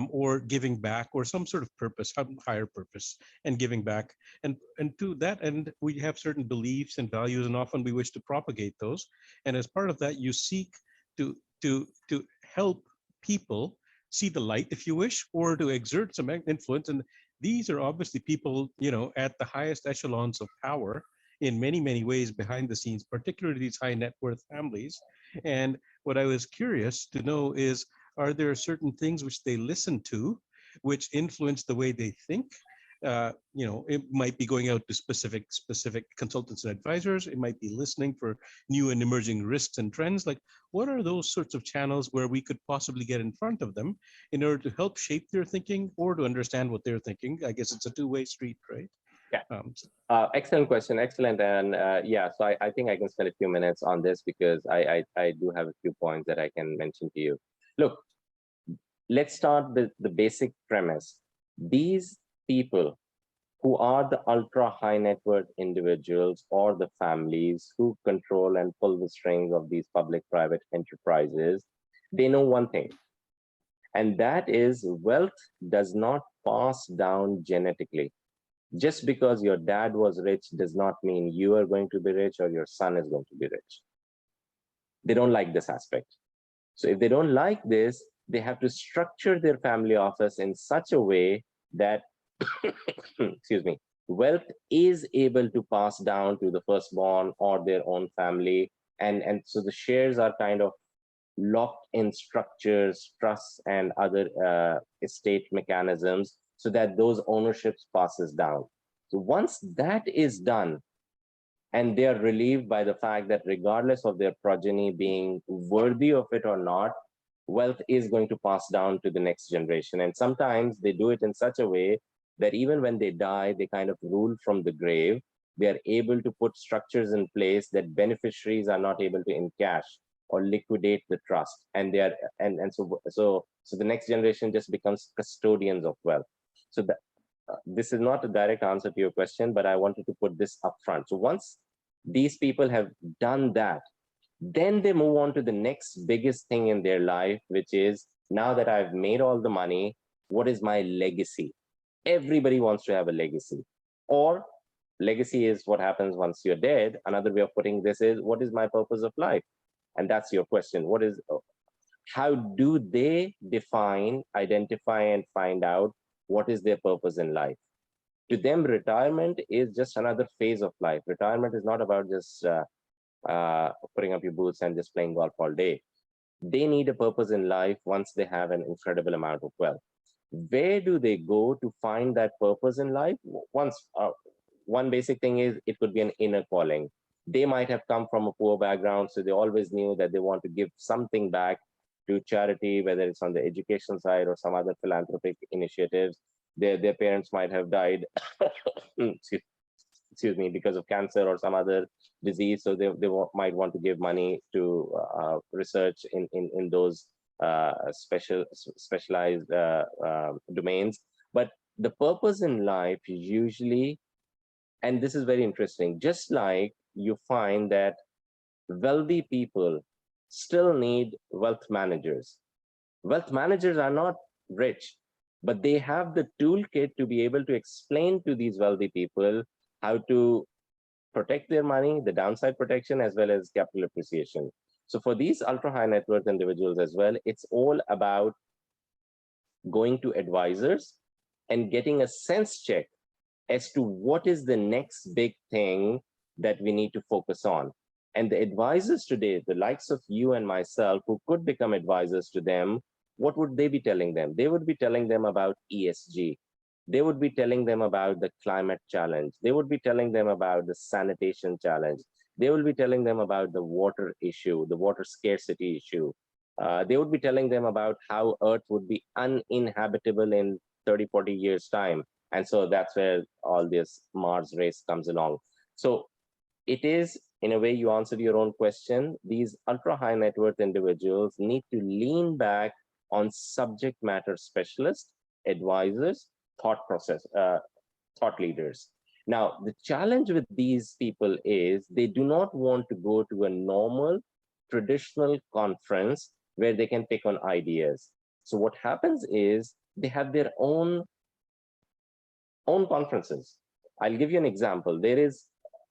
or giving back, or some sort of purpose, higher purpose, and giving back. And to that end, we have certain beliefs and values, and often we wish to propagate those. And as part of that, you seek to help people see the light, if you wish, or to exert some influence. And these are obviously people, at the highest echelons of power in many, many ways behind the scenes, particularly these high net worth families. And what I was curious to know is, are there certain things which they listen to, which influence the way they think? It might be going out to specific consultants and advisors. It might be listening for new and emerging risks and trends. Like, what are those sorts of channels where we could possibly get in front of them in order to help shape their thinking or to understand what they're thinking? I guess it's a two-way street, right? Yeah. Excellent question. Excellent. And yeah, so I think I can spend a few minutes on this because I do have a few points that I can mention to you. Look, let's start with the basic premise. These people who are the ultra high net worth individuals or the families who control and pull the strings of these public private enterprises, they know one thing. And that is, wealth does not pass down genetically. Just because your dad was rich does not mean you are going to be rich or your son is going to be rich. They don't like this aspect. So if they don't like this, they have to structure their family office in such a way that, excuse me, wealth is able to pass down to the firstborn or their own family. And so the shares are kind of locked in structures, trusts, and other estate mechanisms so that those ownerships passes down. So once that is done, and they are relieved by the fact that regardless of their progeny being worthy of it or not, wealth is going to pass down to the next generation. And sometimes they do it in such a way that even when they die, they kind of rule from the grave. They are able to put structures in place that beneficiaries are not able to encash or liquidate the trust. And they are, so the next generation just becomes custodians of wealth. So this is not a direct answer to your question, but I wanted to put this up front. So once these people have done that, then they move on to the next biggest thing in their life, which is, now that I've made all the money, what is my legacy? Everybody wants to have a legacy. Or legacy is what happens once you're dead. Another way of putting this is, what is my purpose of life? And that's your question. How do they define, identify, and find out what is their purpose in life? To them, retirement is just another phase of life. Retirement is not about just putting up your boots and just playing golf all day. They need a purpose in life once they have an incredible amount of wealth. Where do they go to find that purpose in life? One basic thing is, it could be an inner calling. They might have come from a poor background, so they always knew that they want to give something back to charity, whether it's on the education side or some other philanthropic initiatives. Their parents might have died excuse me, because of cancer or some other disease, so they might want to give money to research in those specialized domains. But the purpose in life usually, and this is very interesting, just like you find that wealthy people still need wealth managers. Wealth managers are not rich, but they have the toolkit to be able to explain to these wealthy people how to protect their money, the downside protection, as well as capital appreciation. So for these ultra high net worth individuals as well, it's all about going to advisors and getting a sense check as to what is the next big thing that we need to focus on. And the advisors today, the likes of you and myself, who could become advisors to them, what would they be telling them? They would be telling them about ESG. They would be telling them about the climate challenge. They would be telling them about the sanitation challenge. They will be telling them about the water issue, the water scarcity issue. They would be telling them about how Earth would be uninhabitable in 30, 40 years' time. And so that's where all this Mars race comes along. So it is, in a way, you answered your own question. These ultra high net worth individuals need to lean back on subject matter specialists, advisors, thought leaders. Now, the challenge with these people is they do not want to go to a normal, traditional conference where they can pick on ideas. So what happens is they have their own conferences. I'll give you an example. There is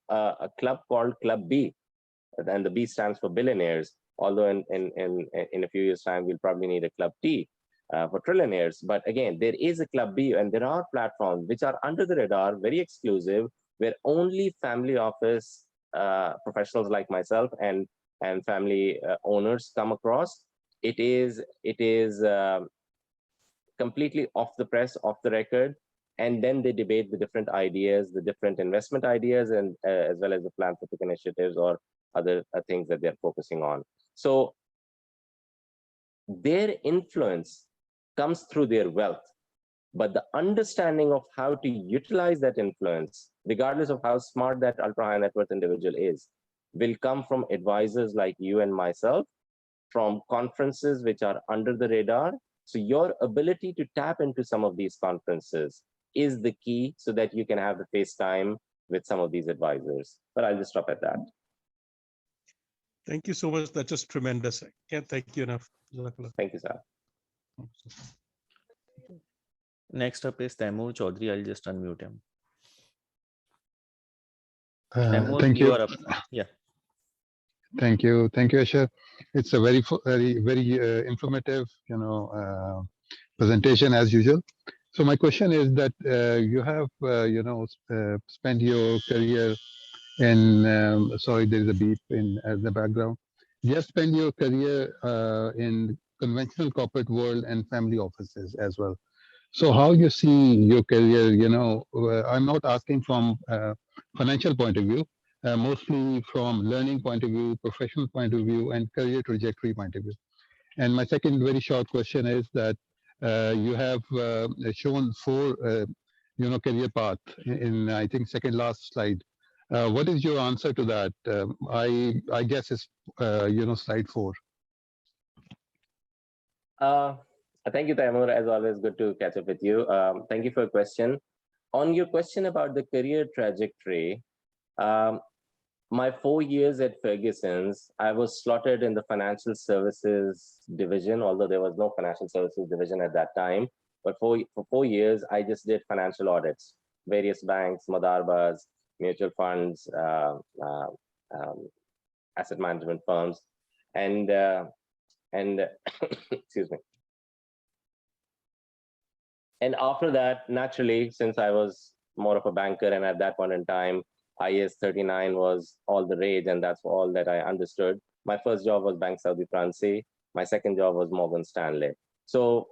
a club called Club B, and the B stands for billionaires, although in a few years' time, we'll probably need a Club T for trillionaires. But again, there is a Club B, and there are platforms which are under the radar, very exclusive, where only family office professionals like myself and family owners come across. It is completely off the press, off the record, and then they debate the different ideas, the different investment ideas, and as well as the philanthropic initiatives or other things that they're focusing on. So their influence comes through their wealth, but the understanding of how to utilize that influence, regardless of how smart that ultra high net worth individual is, will come from advisors like you and myself, from conferences which are under the radar. So your ability to tap into some of these conferences is the key, so that you can have the face time with some of these advisors. But I'll just stop at that. Thank you so much. That's just tremendous. I can't thank you enough. Thank you, sir. Next up is Taimur Chaudhary. I'll just unmute him. Thank Taimur, you you. are up. Yeah. Thank you. Thank you, Asher. It's a very informative, presentation as usual. So my question is that you have, spent your career in, sorry, there is a beep in the background. You have spent your career in conventional corporate world and family offices as well. So how you see your career, I'm not asking from financial point of view, mostly from learning point of view, professional point of view, and career trajectory point of view. And my second very short question is that you have shown four, career path in I think second last slide. What is your answer to that? I guess it's slide 4. Thank you, Taimur. As always, good to catch up with you. Thank you for your question. On your question about the career trajectory, my 4 years at Ferguson's, I was slotted in the financial services division, although there was no financial services division at that time. But for 4 years, I just did financial audits, various banks, Madarbas, mutual funds, asset management firms, and excuse me. And after that, naturally, since I was more of a banker, and at that point in time, IS 39 was all the rage, and that's all that I understood. My first job was Bank Saudi Fransi. My second job was Morgan Stanley. So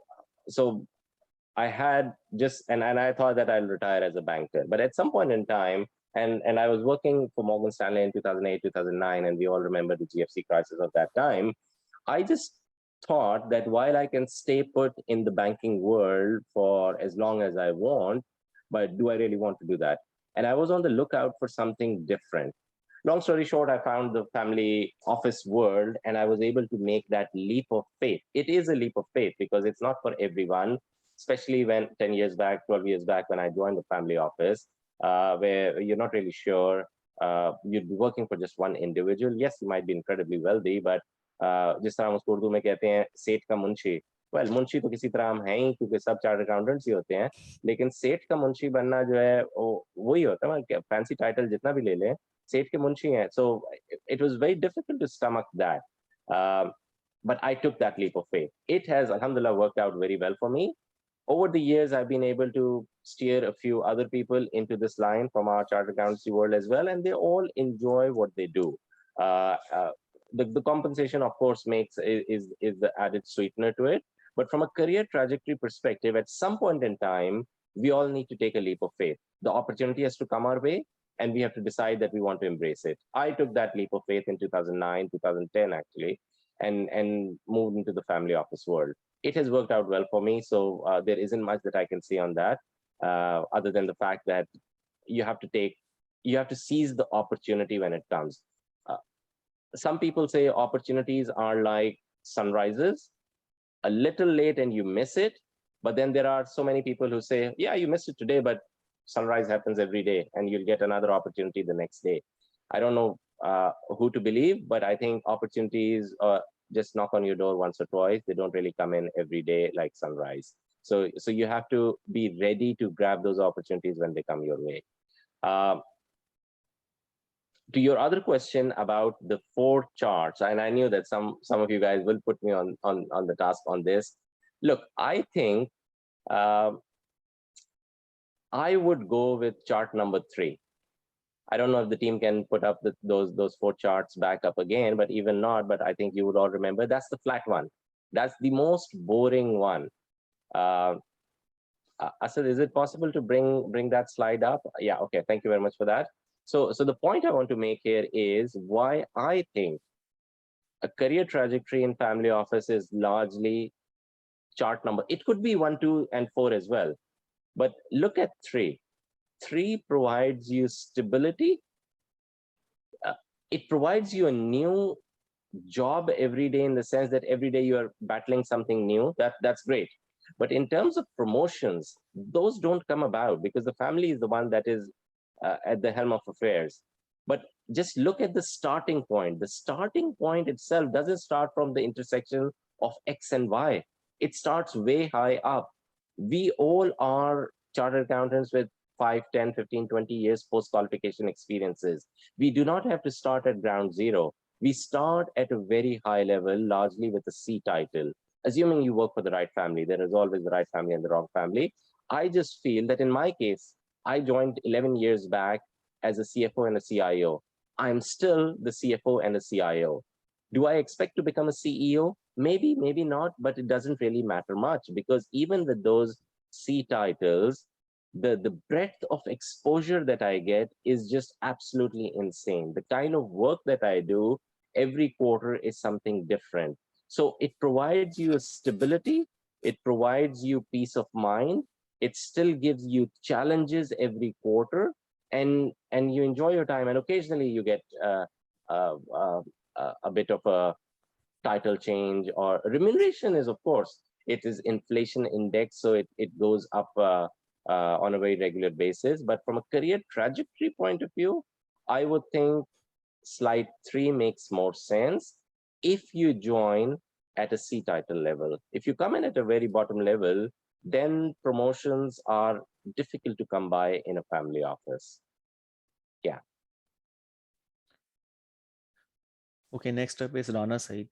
I had just, and I thought that I'll retire as a banker. But at some point in time, and I was working for Morgan Stanley in 2008, 2009, and we all remember the GFC crisis of that time. I just thought that while I can stay put in the banking world for as long as I want, but do I really want to do that? And I was on the lookout for something different. Long story short, I found the family office world, and I was able to make that leap of faith. It is a leap of faith because it's not for everyone, especially when 10 years back, 12 years back, when I joined the family office, where you're not really sure you'd be working for just one individual. Yes, you might be incredibly wealthy, but जिस तरह हम उसको उर्दू में कहते हैं सेठ का Munshi, well Munshi तो किसी तरह हम हैं ही क्योंकि सब चार्टर्ड अकाउंटेंट्स ही होते हैं, लेकिन सेठ का मुंशी बनना जो है वही होता है, फैंसी टाइटल जितना भी ले लें, सेठ के मुंशी हैं. So it was very difficult to stomach that, but I took that leap of faith. It has alhamdulillah worked out very well for me. Over the years, I've been able to steer a few other people into this line from our chartered accountancy world as well, and they all enjoy what they do. The compensation, of course, is the added sweetener to it. But from a career trajectory perspective, at some point in time, we all need to take a leap of faith. The opportunity has to come our way, and we have to decide that we want to embrace it. I took that leap of faith in 2009, 2010, actually, and moved into the family office world. It has worked out well for me, so there isn't much that I can say on that, other than the fact that you have to seize the opportunity when it comes. Some people say opportunities are like sunrises, a little late and you miss it. But then there are so many people who say, yeah, you missed it today, but sunrise happens every day and you'll get another opportunity the next day. I don't know who to believe, but I think opportunities just knock on your door once or twice. They don't really come in every day like sunrise. So you have to be ready to grab those opportunities when they come your way. To your other question about the 4 charts, and I knew that some of you guys will put me on the task on this. Look, I think I would go with chart number 3. I don't know if the team can put up those 4 charts back up again, but even not, but I think you would all remember, that's the flat one. That's the most boring one. Asad, is it possible to bring that slide up? Yeah, okay, thank you very much for that. So the point I want to make here is why I think a career trajectory in family office is largely chart number. It could be 1, 2, and 4 as well. But look at 3. 3 provides you stability. It provides you a new job every day in the sense that every day you are battling something new. That's great. But in terms of promotions, those don't come about because the family is the one that is at the helm of affairs. But just look at the starting point. The starting point itself doesn't start from the intersection of X and Y. It starts way high up. We all are chartered accountants with 5, 10, 15, 20 years post-qualification experiences. We do not have to start at ground zero. We start at a very high level, largely with a C title. Assuming you work for the right family, there is always the right family and the wrong family. I just feel that in my case, I joined 11 years back as a CFO and a CIO. I'm still the CFO and a CIO. Do I expect to become a CEO? Maybe, maybe not, but it doesn't really matter much, because even with those C titles, the breadth of exposure that I get is just absolutely insane. The kind of work that I do every quarter is something different. So it provides you a stability, it provides you peace of mind, it still gives you challenges every quarter, and you enjoy your time, and occasionally you get a bit of a title change, or remuneration is, of course, it is inflation index, so it goes up on a very regular basis. But from a career trajectory point of view, I would think slide 3 makes more sense if you join at a C title level. If you come in at a very bottom level, then promotions are difficult to come by in a family office. Yeah. Okay, next up is Rana Said.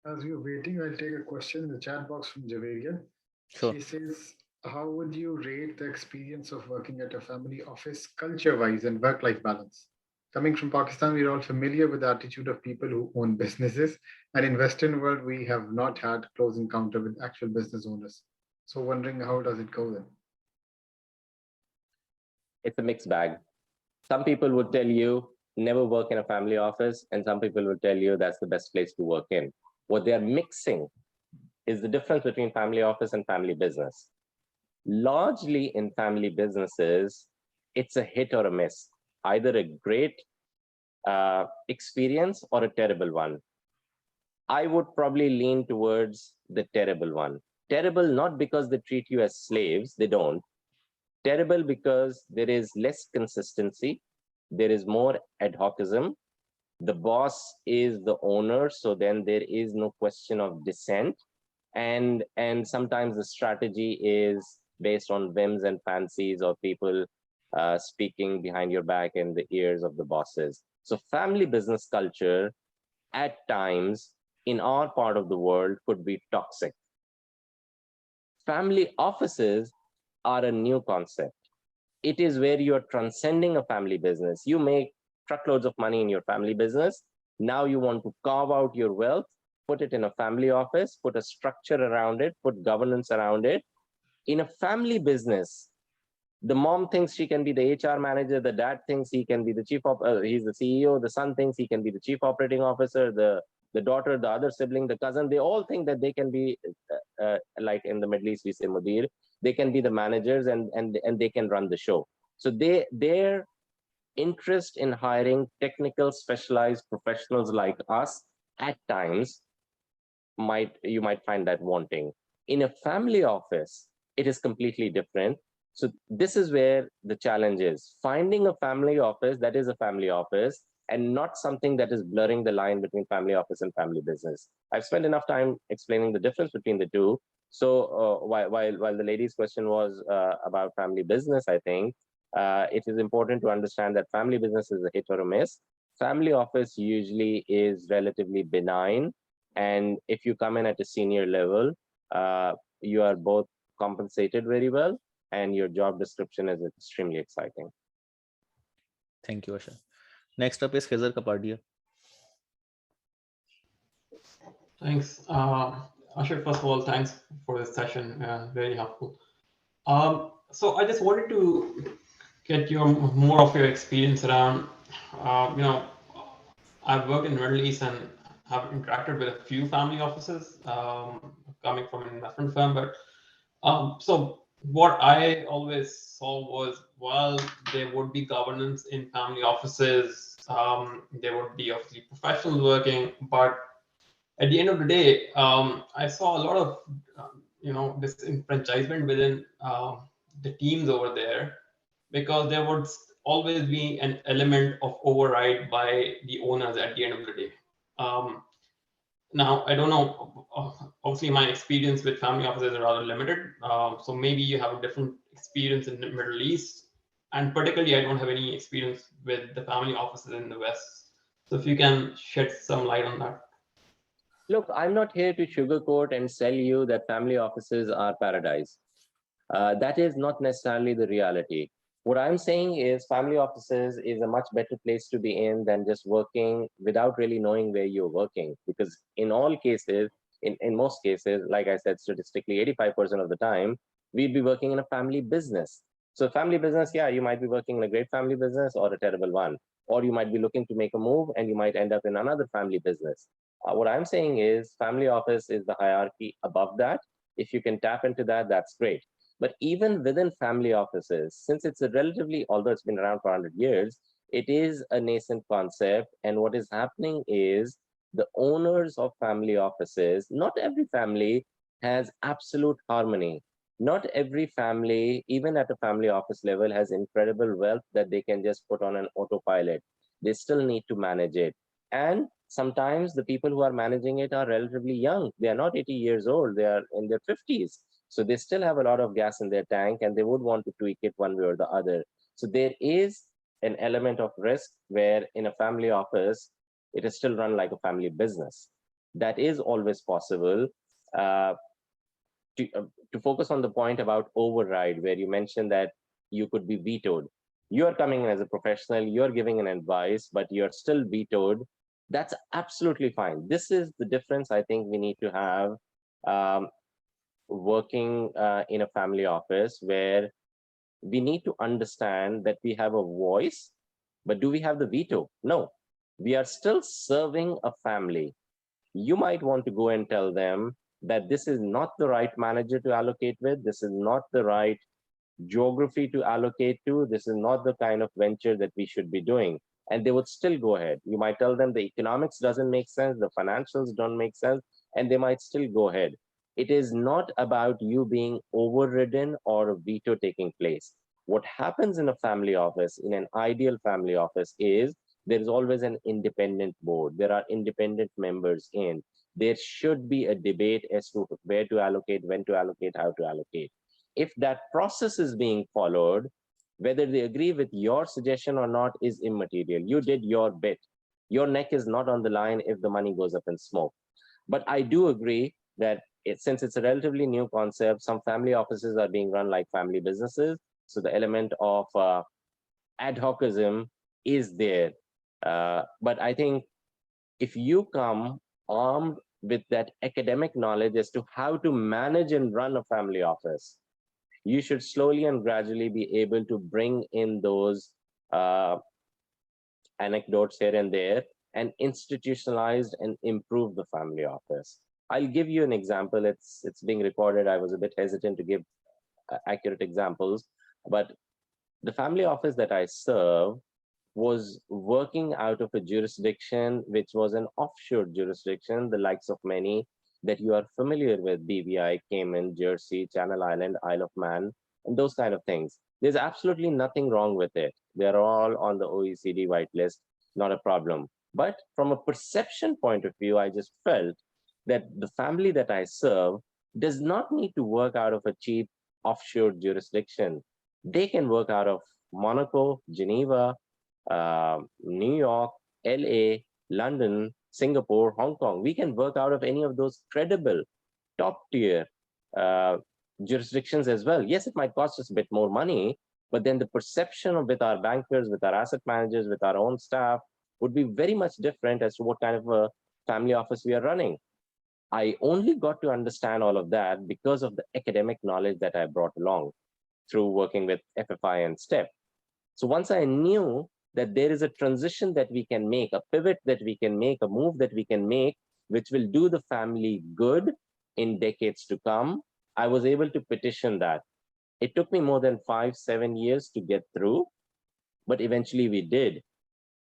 As you're waiting, I'll take a question in the chat box from Javerian. Sure. He says, how would you rate the experience of working at a family office culture-wise and work-life balance? Coming from Pakistan, we're all familiar with the attitude of people who own businesses, and in Western world, we have not had close encounter with actual business owners. So wondering, how does it go then? It's a mixed bag. Some people would tell you never work in a family office, and some people will tell you that's the best place to work in. What they are mixing is the difference between family office and family business. Largely in family businesses, it's a hit or a miss, either a great experience or a terrible one. I would probably lean towards the terrible one. Terrible not because they treat you as slaves, they don't. Terrible because there is less consistency, there is more ad hocism. The boss is the owner, so then there is no question of dissent. And sometimes the strategy is based on whims and fancies of people speaking behind your back in the ears of the bosses. So family business culture at times in our part of the world could be toxic. Family offices are a new concept. It is where you're transcending a family business. You make truckloads of money in your family business. Now you want to carve out your wealth, put it in a family office, put a structure around it, put governance around it. In a family business, the mom thinks she can be the HR manager, the dad thinks he can be the he's the CEO, the son thinks he can be the chief operating officer, the daughter, the other sibling, the cousin, they all think that they can be, like in the Middle East, we say mudir, they can be the managers and they can run the show. So their interest in hiring technical specialized professionals like us at times you might find that wanting. In a family office, it is completely different. So this is where the challenge is, finding a family office that is a family office and not something that is blurring the line between family office and family business. I've spent enough time explaining the difference between the two. So while the lady's question was about family business, I think it is important to understand that family business is a hit or a miss. Family office usually is relatively benign. And if you come in at a senior level, you are both compensated very well, and your job description is extremely exciting. Thank you, Asher. Next up is Khizar Kapadia. Thanks. Asher, first of all, thanks for this session. Very helpful. So I just wanted to get more of your experience around, I've worked in the Middle East and have interacted with a few family offices coming from an investment firm. But so what I always saw was, well, there would be governance in family offices. There would be obviously professionals working, but at the end of the day, I saw a lot of disenfranchisement within the teams over there, because there would always be an element of override by the owners at the end of the day. Now, I don't know, obviously my experience with family offices are rather limited. So maybe you have a different experience in the Middle East. And particularly, I don't have any experience with the family offices in the West. So if you can shed some light on that. Look, I'm not here to sugarcoat and sell you that family offices are paradise. That is not necessarily the reality. What I'm saying is family offices is a much better place to be in than just working without really knowing where you're working. Because in all cases, in most cases, like I said, statistically, 85% of the time, we'd be working in a family business. So family business, yeah, you might be working in a great family business or a terrible one. Or you might be looking to make a move and you might end up in another family business. What I'm saying is family office is the hierarchy above that. If you can tap into that, that's great. But even within family offices, since it's a relatively, although it's been around for 100 years, it is a nascent concept. And what is happening is the owners of family offices, not every family has absolute harmony. Not every family, even at a family office level, has incredible wealth that they can just put on an autopilot. They still need to manage it. And sometimes the people who are managing it are relatively young. They are not 80 years old, they are in their 50s. So they still have a lot of gas in their tank and they would want to tweak it one way or the other. So there is an element of risk where in a family office, it is still run like a family business. That is always possible. To focus on the point about override, where you mentioned that you could be vetoed. You're coming in as a professional, you're giving an advice, but you're still vetoed. That's absolutely fine. This is the difference I think we need to have working in a family office, where we need to understand that we have a voice, but do we have the veto? No, we are still serving a family. You might want to go and tell them that this is not the right manager to allocate with, this is not the right geography to allocate to, this is not the kind of venture that we should be doing. And they would still go ahead. You might tell them the economics doesn't make sense, the financials don't make sense, and they might still go ahead. It is not about you being overridden or a veto taking place. What happens in a family office, in an ideal family office, is there is always an independent board. There are independent members in. There should be a debate as to where to allocate, when to allocate, how to allocate. If that process is being followed, whether they agree with your suggestion or not is immaterial. You did your bit. Your neck is not on the line if the money goes up in smoke. But I do agree that since it's a relatively new concept, some family offices are being run like family businesses. So the element of ad hocism is there. But I think if you come armed with that academic knowledge as to how to manage and run a family office, you should slowly and gradually be able to bring in those anecdotes here and there and institutionalize and improve the family office. I'll give you an example. It's being recorded. I was a bit hesitant to give accurate examples, but the family office that I serve was working out of a jurisdiction which was an offshore jurisdiction, the likes of many that you are familiar with: BVI, Cayman, Jersey, Channel Island, Isle of Man, and those kind of things. There's absolutely nothing wrong with it. They're all on the OECD whitelist, not a problem. But from a perception point of view, I just felt that the family that I serve does not need to work out of a cheap offshore jurisdiction. They can work out of Monaco, Geneva, New York, LA, London, Singapore, Hong Kong. We can work out of any of those credible, top tier jurisdictions as well. Yes, it might cost us a bit more money, but then the perception of with our bankers, with our asset managers, with our own staff would be very much different as to what kind of a family office we are running. I only got to understand all of that because of the academic knowledge that I brought along through working with FFI and STEP. So once I knew that there is a transition that we can make, a pivot that we can make, a move that we can make, which will do the family good in decades to come, I was able to petition that. It took me more than 5-7 years to get through, but eventually we did.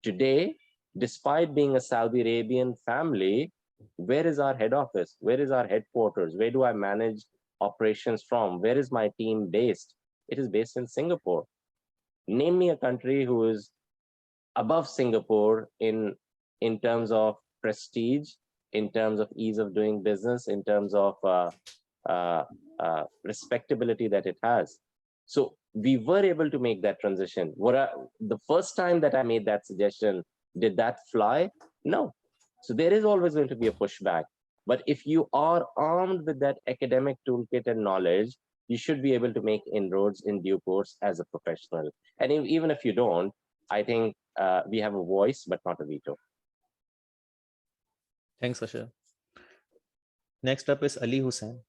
Today, despite being a Saudi Arabian family, where is our head office? Where is our headquarters? Where do I manage operations from? Where is my team based? It is based in Singapore. Name me a country who is above Singapore in terms of prestige, in terms of ease of doing business, in terms of respectability that it has. So we were able to make that transition. The first time that I made that suggestion, did that fly? No. So there is always going to be a pushback. But if you are armed with that academic toolkit and knowledge, you should be able to make inroads in due course as a professional. And even if you don't, I think we have a voice, but not a veto. Thanks, Asher. Next up is Ali Hussain.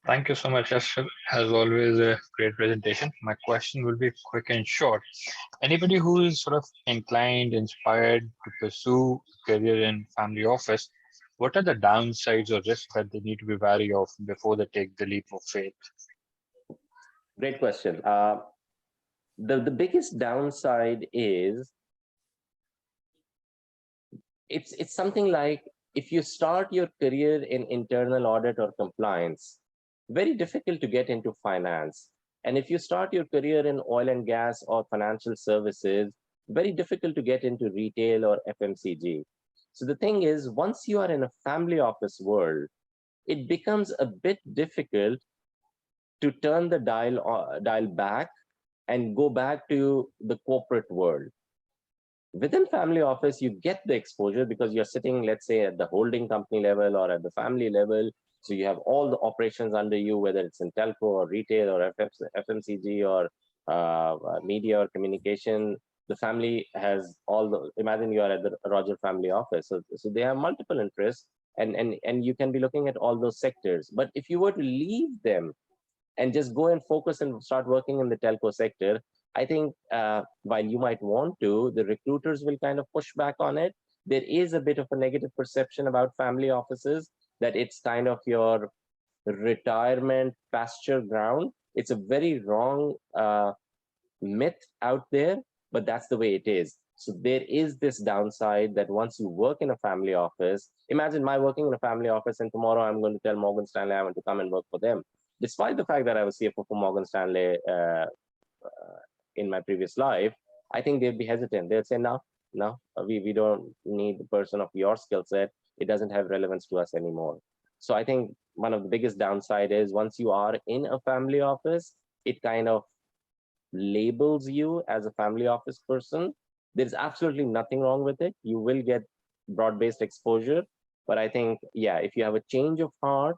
Thank you so much, Asher. As always, a great presentation. My question will be quick and short. Anybody who is sort of inclined, inspired to pursue a career in family office, what are the downsides or risks that they need to be wary of before they take the leap of faith? Great question. The biggest downside is it's something like, if you start your career in internal audit or compliance, very difficult to get into finance. And if you start your career in oil and gas or financial services, very difficult to get into retail or FMCG. So the thing is, once you are in a family office world, it becomes a bit difficult to turn the dial back and go back to the corporate world. Within family office, you get the exposure because you're sitting, let's say, at the holding company level or at the family level. So you have all the operations under you, whether it's in telco or retail or FMCG or media or communication. The family has all the, imagine you are at the Roger family office. So they have multiple interests, and you can be looking at all those sectors. But if you were to leave them and just go and focus and start working in the telco sector, I think while you might want to, the recruiters will kind of push back on it. There is a bit of a negative perception about family offices, that it's kind of your retirement pasture ground. It's a very wrong myth out there, but that's the way it is. So there is this downside that once you work in a family office, imagine my working in a family office and tomorrow I'm going to tell Morgan Stanley I want to come and work for them. Despite the fact that I was CFO for Morgan Stanley in my previous life, I think they'd be hesitant. They'll say, no, we don't need the person of your skill set. It doesn't have relevance to us anymore. So I think one of the biggest downside is once you are in a family office, it kind of labels you as a family office person. There's absolutely nothing wrong with it. You will get broad-based exposure. But I think, yeah, if you have a change of heart,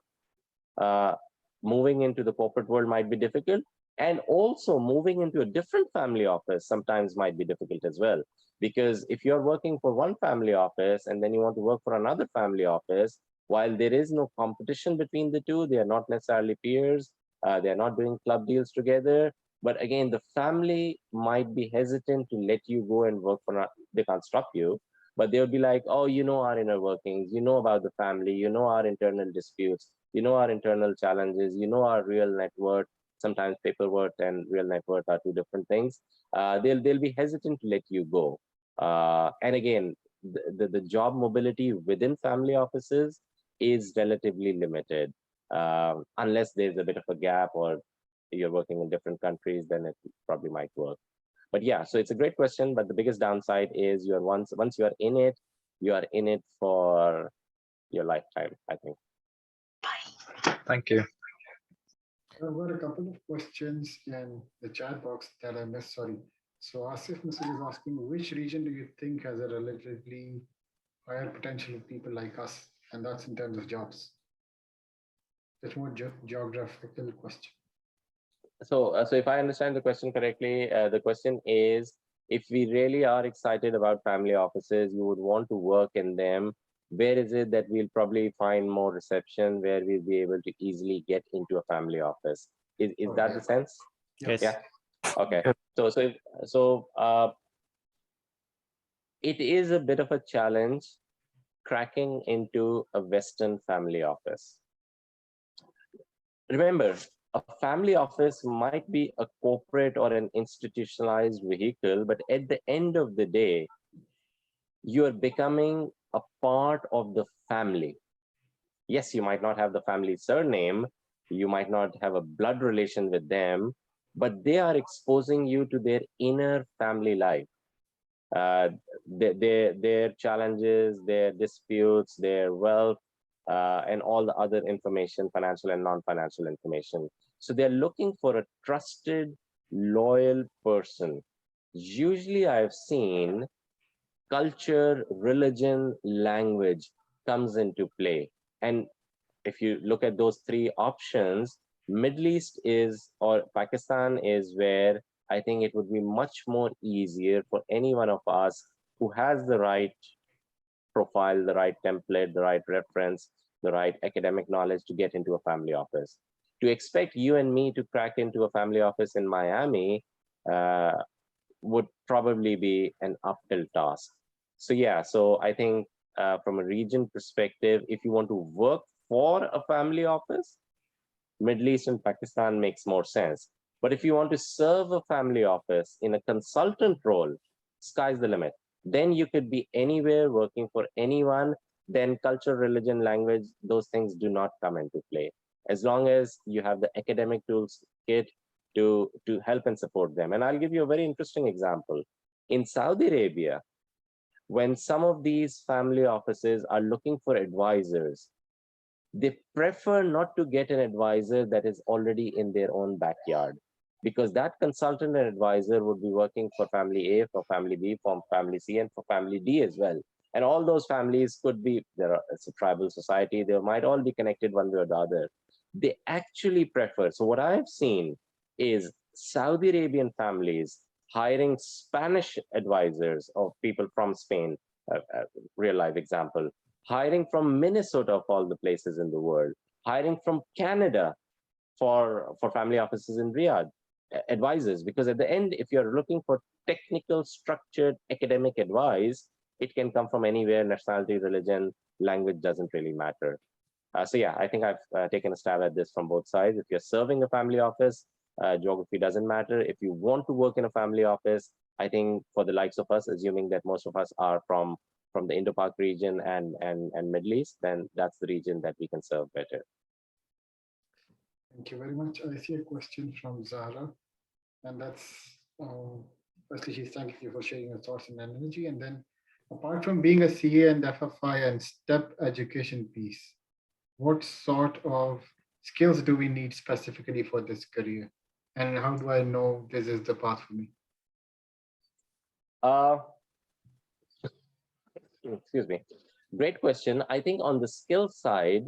moving into the corporate world might be difficult. And also moving into a different family office sometimes might be difficult as well. Because if you're working for one family office and then you want to work for another family office, while there is no competition between the two, they are not necessarily peers, they are not doing club deals together. But again, the family might be hesitant to let you go and work for, they can't stop you, but they'll be like, oh, you know our inner workings, you know about the family, you know our internal disputes, you know our internal challenges, you know our real net worth. Sometimes paper worth and real net worth are two different things. They'll be hesitant to let you go. And again, the job mobility within family offices is relatively limited, unless there's a bit of a gap or you're working in different countries, then it probably might work. But yeah, so it's a great question, but the biggest downside is you're once you are in it, you are in it for your lifetime, I think. Thank you. There were a couple of questions in the chat box that I missed, sorry. So Asif Masood is asking, which region do you think has a relatively higher potential of people like us? And that's in terms of jobs. It's more geographical question. So if I understand the question correctly, the question is, if we really are excited about family offices, you would want to work in them, where is it that we'll probably find more reception, where we'll be able to easily get into a family office? Is that the sense? Yes. Yeah. Okay. So it is a bit of a challenge cracking into a Western family office. Remember, a family office might be a corporate or an institutionalized vehicle, but at the end of the day, you are becoming a part of the family. Yes, you might not have the family surname, you might not have a blood relation with them, but they are exposing you to their inner family life, their challenges, their disputes, their wealth, and all the other information, financial and non-financial information. So they're looking for a trusted, loyal person. Usually I've seen culture, religion, language comes into play. And if you look at those three options, Middle East is, or Pakistan is where I think it would be much more easier for any one of us who has the right profile, the right template, the right reference, the right academic knowledge to get into a family office. To expect you and me to crack into a family office in Miami would probably be an uphill task. So yeah, so I think from a region perspective, if you want to work for a family office, Middle East and Pakistan makes more sense. But if you want to serve a family office in a consultant role, sky's the limit. Then you could be anywhere working for anyone. Then culture, religion, language, those things do not come into play. As long as you have the academic tools kit to help and support them. And I'll give you a very interesting example. In Saudi Arabia, when some of these family offices are looking for advisors, they prefer not to get an advisor that is already in their own backyard, because that consultant and advisor would be working for family A, for family B, for family C, and for family D as well. And all those families could be, it's a tribal society, they might all be connected one way or the other. They actually prefer, so what I've seen is Saudi Arabian families hiring Spanish advisors of people from Spain, real life example, hiring from Minnesota of all the places in the world, hiring from Canada for family offices in Riyadh, advisors, because at the end, if you're looking for technical, structured academic advice, it can come from anywhere, nationality, religion, language doesn't really matter. So yeah, I think I've taken a stab at this from both sides. If you're serving a family office, geography doesn't matter. If you want to work in a family office, I think for the likes of us, assuming that most of us are from the Indo-Pak region and Middle East, then that's the region that we can serve better. Thank you very much. I see a question from Zahra, and that's firstly, she's thanking you for sharing your thoughts and energy. And then, apart from being a CA and FFI and STEP education piece, what sort of skills do we need specifically for this career? And how do I know this is the path for me? Excuse me. Great question. I think on the skill side,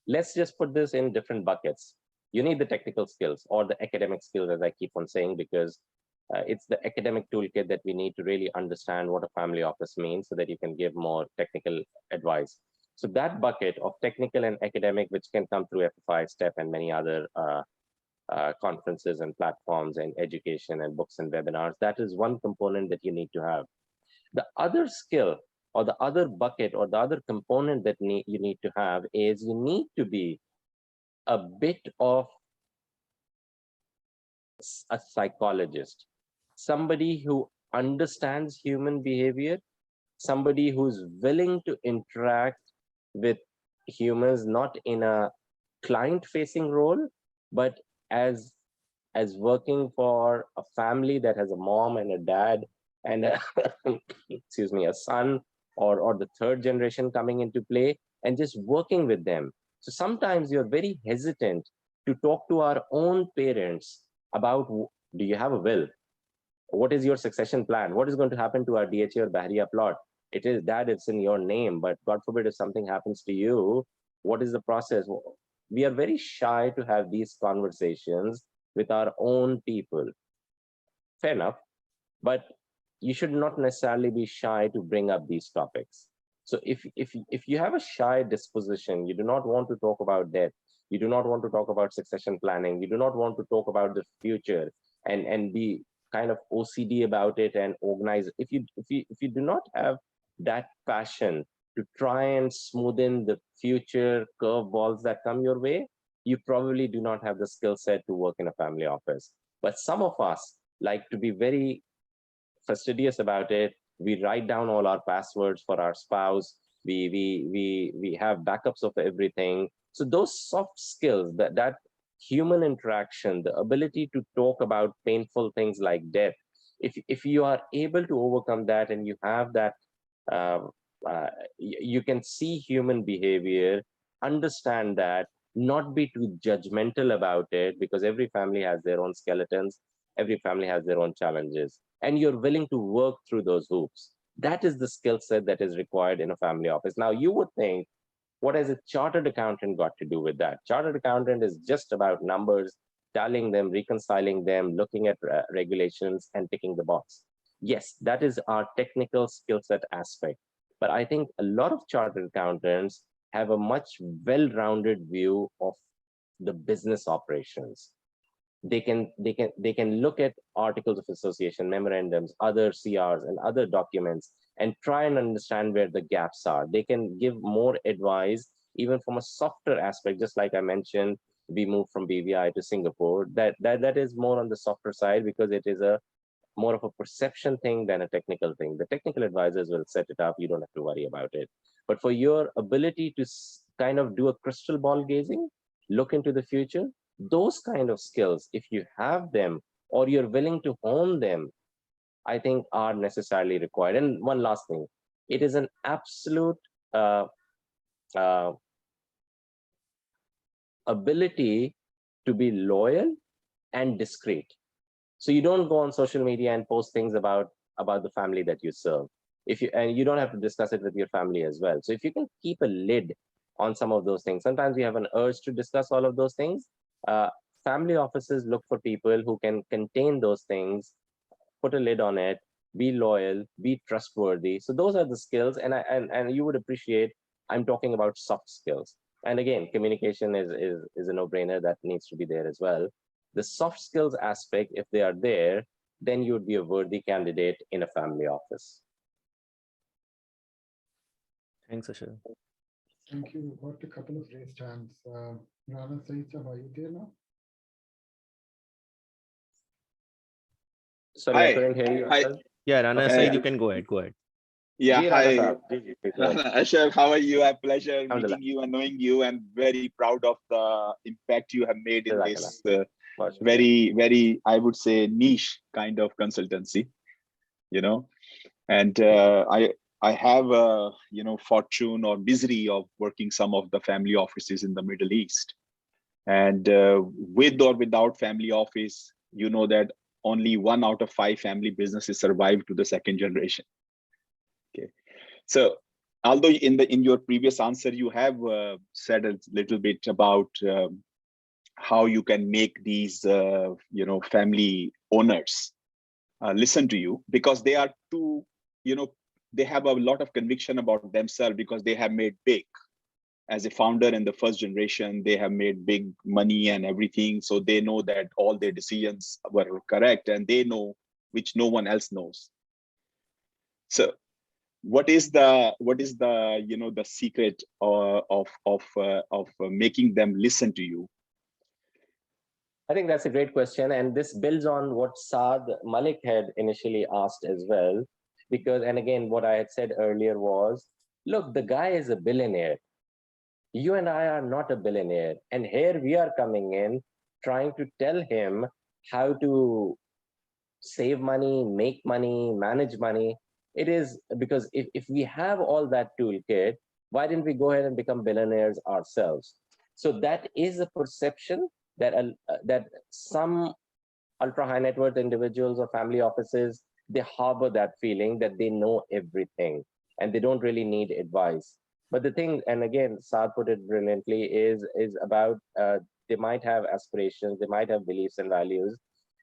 let's just put this in different buckets. You need the technical skills or the academic skills, as I keep on saying, because it's the academic toolkit that we need to really understand what a family office means so that you can give more technical advice. So that bucket of technical and academic, which can come through FFI, STEP, and many other conferences and platforms and education and books and webinars, that is one component that you need to have. The other skill or the other bucket or the other component that you need to have is you need to be a bit of a psychologist, somebody who understands human behavior, somebody who's willing to interact with humans, not in a client-facing role, but as working for a family that has a mom and a dad and a excuse me, a son or the third generation coming into play, and just working with them. So sometimes you're very hesitant to talk to our own parents about, do you have a will? What is your succession plan? What is going to happen to our DHA or Bahriya plot? It is, Dad, it's in your name, but God forbid if something happens to you, what is the process? We are very shy to have these conversations with our own people. Fair enough, but you should not necessarily be shy to bring up these topics. So if you have a shy disposition, you do not want to talk about death, you do not want to talk about succession planning, you do not want to talk about the future and be kind of OCD about it and organize. If you do not have that passion to try and smoothen the future curveballs that come your way, you probably do not have the skill set to work in a family office. But some of us like to be very fastidious about it. We write down all our passwords for our spouse. We have backups of everything. So those soft skills, that human interaction, the ability to talk about painful things like death, if you are able to overcome that, and you have that, you can see human behavior, understand that, not be too judgmental about it, because every family has their own skeletons, every family has their own challenges, and you're willing to work through those hoops. That is the skill set that is required in a family office. Now, you would think, what has a chartered accountant got to do with that? Chartered accountant is just about numbers, tallying them, reconciling them, looking at regulations, and ticking the box. Yes, that is our technical skill set aspect. But I think a lot of chartered accountants have a much well-rounded view of the business operations. They can look at articles of association, memorandums, other CRs, and other documents, and try and understand where the gaps are. They can give more advice, even from a softer aspect. Just like I mentioned, we moved from BVI to Singapore. That is more on the softer side, because it is a more of a perception thing than a technical thing. The technical advisors will set it up. You don't have to worry about it. But for your ability to kind of do a crystal ball gazing, look into the future, those kind of skills, if you have them or you're willing to hone them, I think are necessarily required. And one last thing, it is an absolute ability to be loyal and discreet. So you don't go on social media and post things about the family that you serve. And you don't have to discuss it with your family as well. So if you can keep a lid on some of those things, sometimes we have an urge to discuss all of those things. Family offices look for people who can contain those things, put a lid on it, be loyal, be trustworthy. So those are the skills, and you would appreciate I'm talking about soft skills. And again, communication is a no-brainer, that needs to be there as well. The soft skills aspect, if they are there, then you would be a worthy candidate in a family office. Thanks, Asher. Thank you. Got a couple of raised hands. Rana Saitha, are you there now? Sorry, I couldn't hear you. Hi. Yeah, Rana Okay. Said, you can go ahead. Go ahead. Yeah, Ji, Rana hi. Saab. Ji, please go ahead. Asher, how are you? I have pleasure Alhamdulillah. meeting you and knowing you. I'm very proud of the impact you have made in this very, I would say, niche kind of consultancy, you know. And I have fortune or misery of working some of the family offices in the Middle East. And with or without family office, you know that only 1 out of 5 family businesses survive to the second generation. Okay, so although in your previous answer you have said a little bit about how you can make these family owners listen to you, because they are too, they have a lot of conviction about themselves, because they have made big as a founder in the first generation. They have made big money and everything, so they know that all their decisions were correct, and they know which no one else knows. So what is the the secret of making them listen to you? I think that's a great question, and this builds on what Saad Malik had initially asked as well. Because, and again, what I had said earlier was, look, the guy is a billionaire. You and I are not a billionaire, and here we are coming in trying to tell him how to save money, make money, manage money. It is because if we have all that toolkit, why didn't we go ahead and become billionaires ourselves? So that is a perception that that some ultra high net worth individuals or family offices, they harbor that feeling that they know everything and they don't really need advice. But the thing, and again, Saad put it brilliantly, is about they might have aspirations, they might have beliefs and values,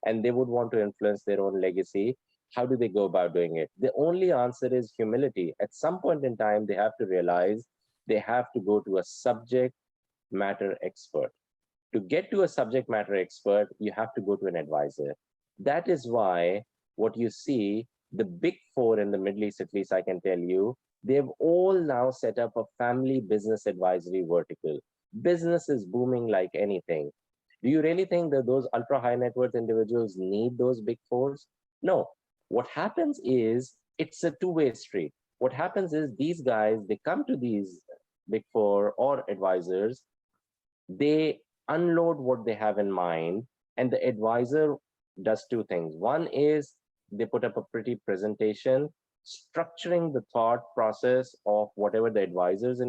and they would want to influence their own legacy. How do they go about doing it? The only answer is humility. At some point in time, they have to realize they have to go to a subject matter expert. To get to a subject matter expert, you have to go to an advisor. That is why what you see, the big 4 in the Middle East, at least I can tell you, they've all now set up a family business advisory vertical. Business is booming like anything. Do you really think that those ultra high net worth individuals need those big 4s? No. What happens is it's a two-way street. what happens is these guys, they come to these big four or advisors, they unload what they have in mind, and the advisor does two things. One is they put up a pretty presentation structuring the thought process of whatever the advisors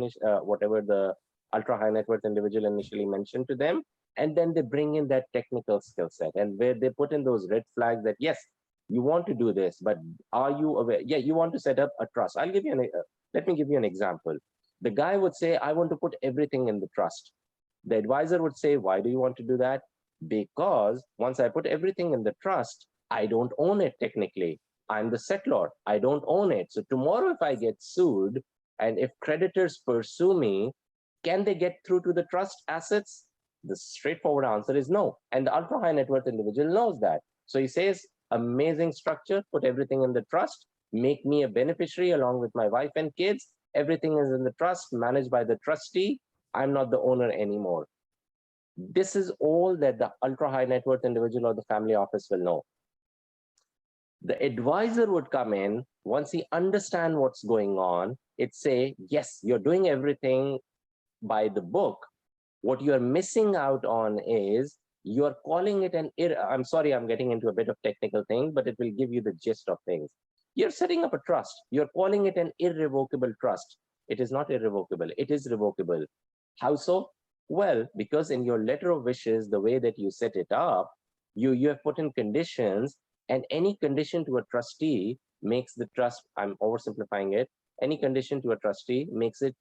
whatever the ultra high net worth individual initially mentioned to them, and then they bring in that technical skill set, and where they put in those red flags that yes, you want to do this, but are you aware? Yeah, you want to set up a trust. Let me give you an example. The guy would say, I want to put everything in the trust. The advisor would say, why do you want to do that? Because once I put everything in the trust, I don't own it technically. I'm the settlor. I don't own it. So tomorrow, if I get sued and if creditors pursue me, can they get through to the trust assets? The straightforward answer is no. And the ultra high net worth individual knows that. So he says, amazing structure, put everything in the trust, make me a beneficiary along with my wife and kids. Everything is in the trust, managed by the trustee. I'm not the owner anymore. This is all that the ultra high net worth individual or the family office will know. The advisor would come in, once he understands what's going on, it'd say, yes, you're doing everything by the book. What you're missing out on is you're calling it I'm sorry, I'm getting into a bit of technical things, but it will give you the gist of things. You're setting up a trust. You're calling it an irrevocable trust. It is not irrevocable. It is revocable. How so? Well, because in your letter of wishes, the way that you set it up, you have put in conditions, and any condition to a trustee makes the trust, I'm oversimplifying it, any condition to a trustee makes it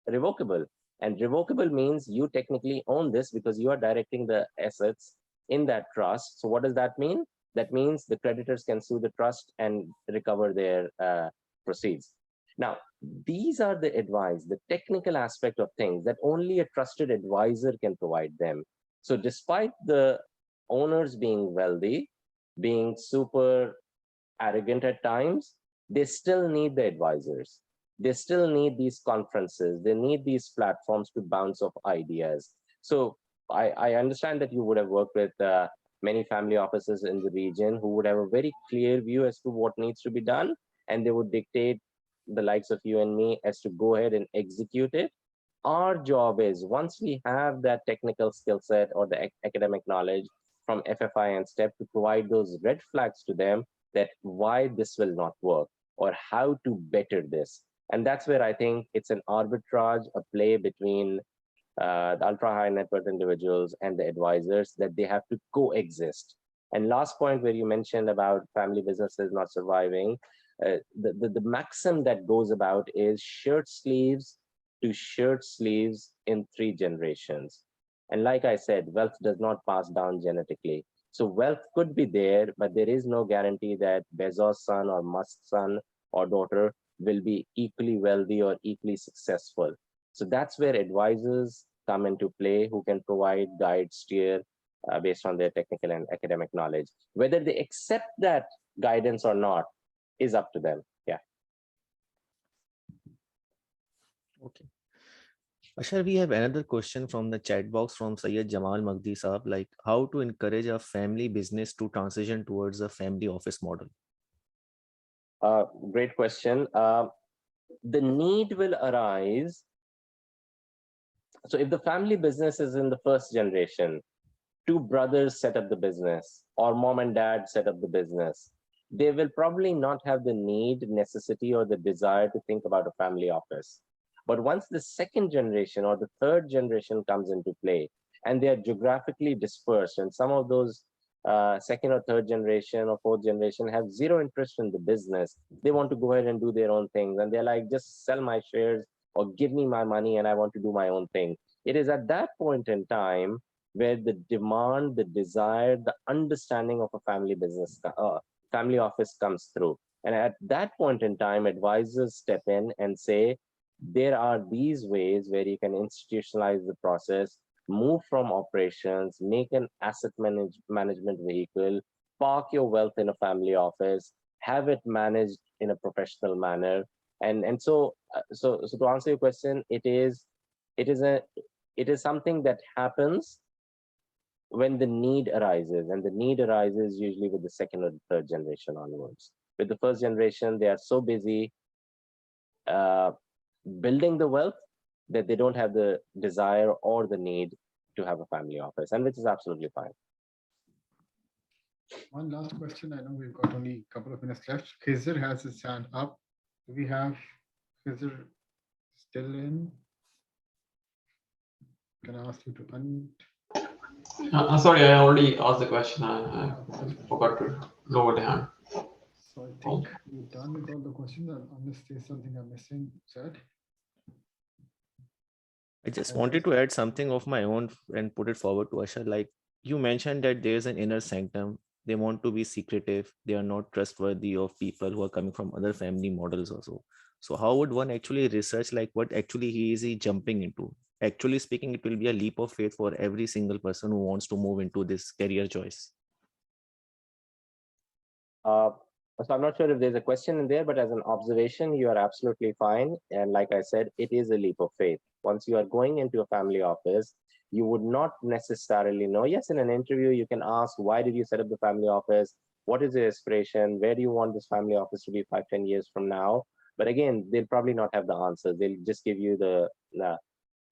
revocable. And revocable means you technically own this because you are directing the assets in that trust. So what does that mean? That means the creditors can sue the trust and recover their proceeds. Now, these are the advice, the technical aspect of things that only a trusted advisor can provide them. So despite the owners being wealthy, being super arrogant at times, they still need the advisors. They still need these conferences. They need these platforms to bounce off ideas. So I understand that you would have worked with many family offices in the region who would have a very clear view as to what needs to be done, and they would dictate the likes of you and me as to go ahead and execute it. Our job is, once we have that technical skill set or the academic knowledge from FFI and STEP, to provide those red flags to them that why this will not work or how to better this. And that's where I think it's an arbitrage, a play between the ultra high net worth individuals and the advisors, that they have to coexist. And last point where you mentioned about family businesses not surviving, the maxim that goes about is shirt sleeves to shirt sleeves in 3 generations. And like I said, wealth does not pass down genetically. So wealth could be there, but there is no guarantee that Bezos' son or Musk's son or daughter will be equally wealthy or equally successful. So that's where advisors come into play, who can provide, guide, steer based on their technical and academic knowledge. Whether they accept that guidance or not is up to them. Yeah. Okay. Asher, we have another question from the chat box from Syed Jamal Magdi Saab, like how to encourage a family business to transition towards a family office model. Great question. The need will arise. So if the family business is in the first generation, 2 brothers set up the business or mom and dad set up the business, they will probably not have the need, necessity, or the desire to think about a family office. But once the second generation or the third generation comes into play, and they are geographically dispersed, and some of those second or third generation or fourth generation have zero interest in the business, they want to go ahead and do their own things, and they're like, just sell my shares or give me my money and I want to do my own thing. It is at that point in time where the demand, the desire, the understanding of a family business, family office comes through. And at that point in time, advisors step in and say, there are these ways where you can institutionalize the process, move from operations, make an asset management vehicle, park your wealth in a family office, have it managed in a professional manner. And so to answer your question, it is something that happens when the need arises, and the need arises usually with the second or the third generation onwards. With the first generation, they are so busy building the wealth, that they don't have the desire or the need to have a family office, and which is absolutely fine. One last question. I know we've got only a couple of minutes left. Khizr has his hand up. Do we have Khizr still in? Can I ask you to Sorry, I already asked the question. I forgot to lower the hand. So I think we're done with all the questions, unless there's something I'm missing, said. I just wanted to add something of my own and put it forward to Asher. Like you mentioned that there's an inner sanctum. They want to be secretive. They are not trustworthy of people who are coming from other family models also. So how would one actually research like what actually he is jumping into? Actually speaking, it will be a leap of faith for every single person who wants to move into this career choice. So I'm not sure if there's a question in there, but as an observation, you are absolutely fine. And like I said, it is a leap of faith. Once you are going into a family office, you would not necessarily know. Yes, in an interview, you can ask, why did you set up the family office? What is your aspiration? Where do you want this family office to be 5-10 years from now? But again, they'll probably not have the answers. They'll just give you the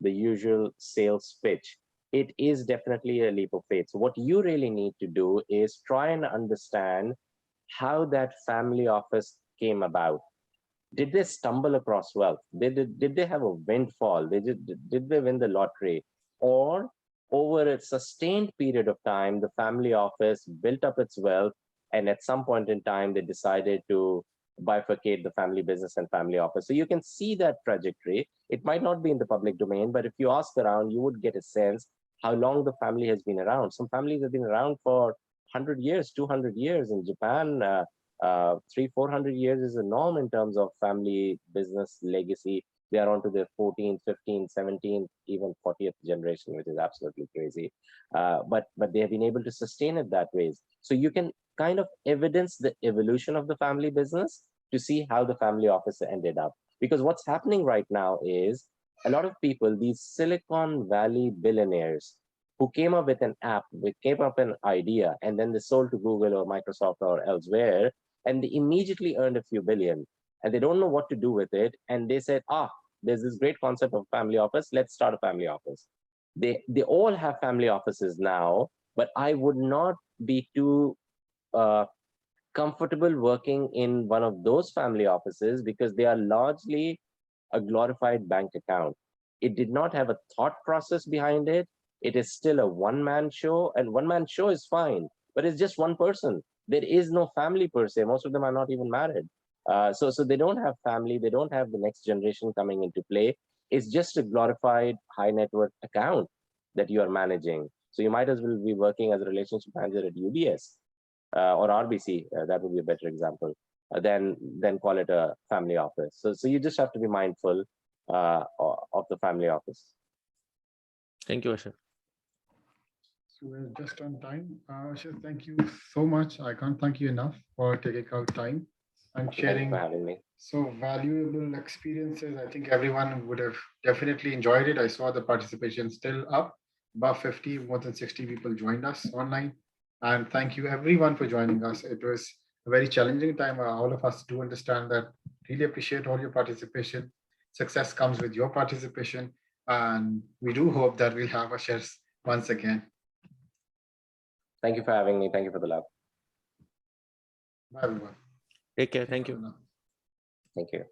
usual sales pitch. It is definitely a leap of faith. So what you really need to do is try and understand how that family office came about. Did they stumble across wealth? Did they have a windfall? Did they win the lottery? Or over a sustained period of time, the family office built up its wealth, and at some point in time, they decided to bifurcate the family business and family office. So you can see that trajectory. It might not be in the public domain, but if you ask around, you would get a sense how long the family has been around. Some families have been around for 100 years, 200 years. In Japan, 300-400 years is a norm in terms of family business legacy. They are on to their 14th, 15th, 17th, even 40th generation, which is absolutely crazy. But they have been able to sustain it that way. So you can kind of evidence the evolution of the family business to see how the family office ended up. Because what's happening right now is a lot of people, these Silicon Valley billionaires, who came up with an app, they came up with an idea, and then they sold to Google or Microsoft or elsewhere, and they immediately earned a few billion, and they don't know what to do with it. And they said, there's this great concept of family office. Let's start a family office. They all have family offices now, but I would not be too comfortable working in one of those family offices because they are largely a glorified bank account. It did not have a thought process behind it. It is still a one-man show, and one-man show is fine, but it's just one person. There is no family per se. Most of them are not even married. So they don't have family. They don't have the next generation coming into play. It's just a glorified high net worth account that you are managing. So you might as well be working as a relationship manager at UBS or RBC. That would be a better example. Then call it a family office. So you just have to be mindful of the family office. Thank you, Asher. So we're just on time. Asher, thank you so much. I can't thank you enough for taking out time and sharing for having me. So valuable experiences. I think everyone would have definitely enjoyed it. I saw the participation still up, above 50, more than 60 people joined us online. And thank you everyone for joining us. It was a very challenging time. All of us do understand that. Really appreciate all your participation. Success comes with your participation. And we do hope that we'll have Asher once again. Thank you for having me. Thank you for the love. Bye, everyone. Take care. Thank you. Thank you.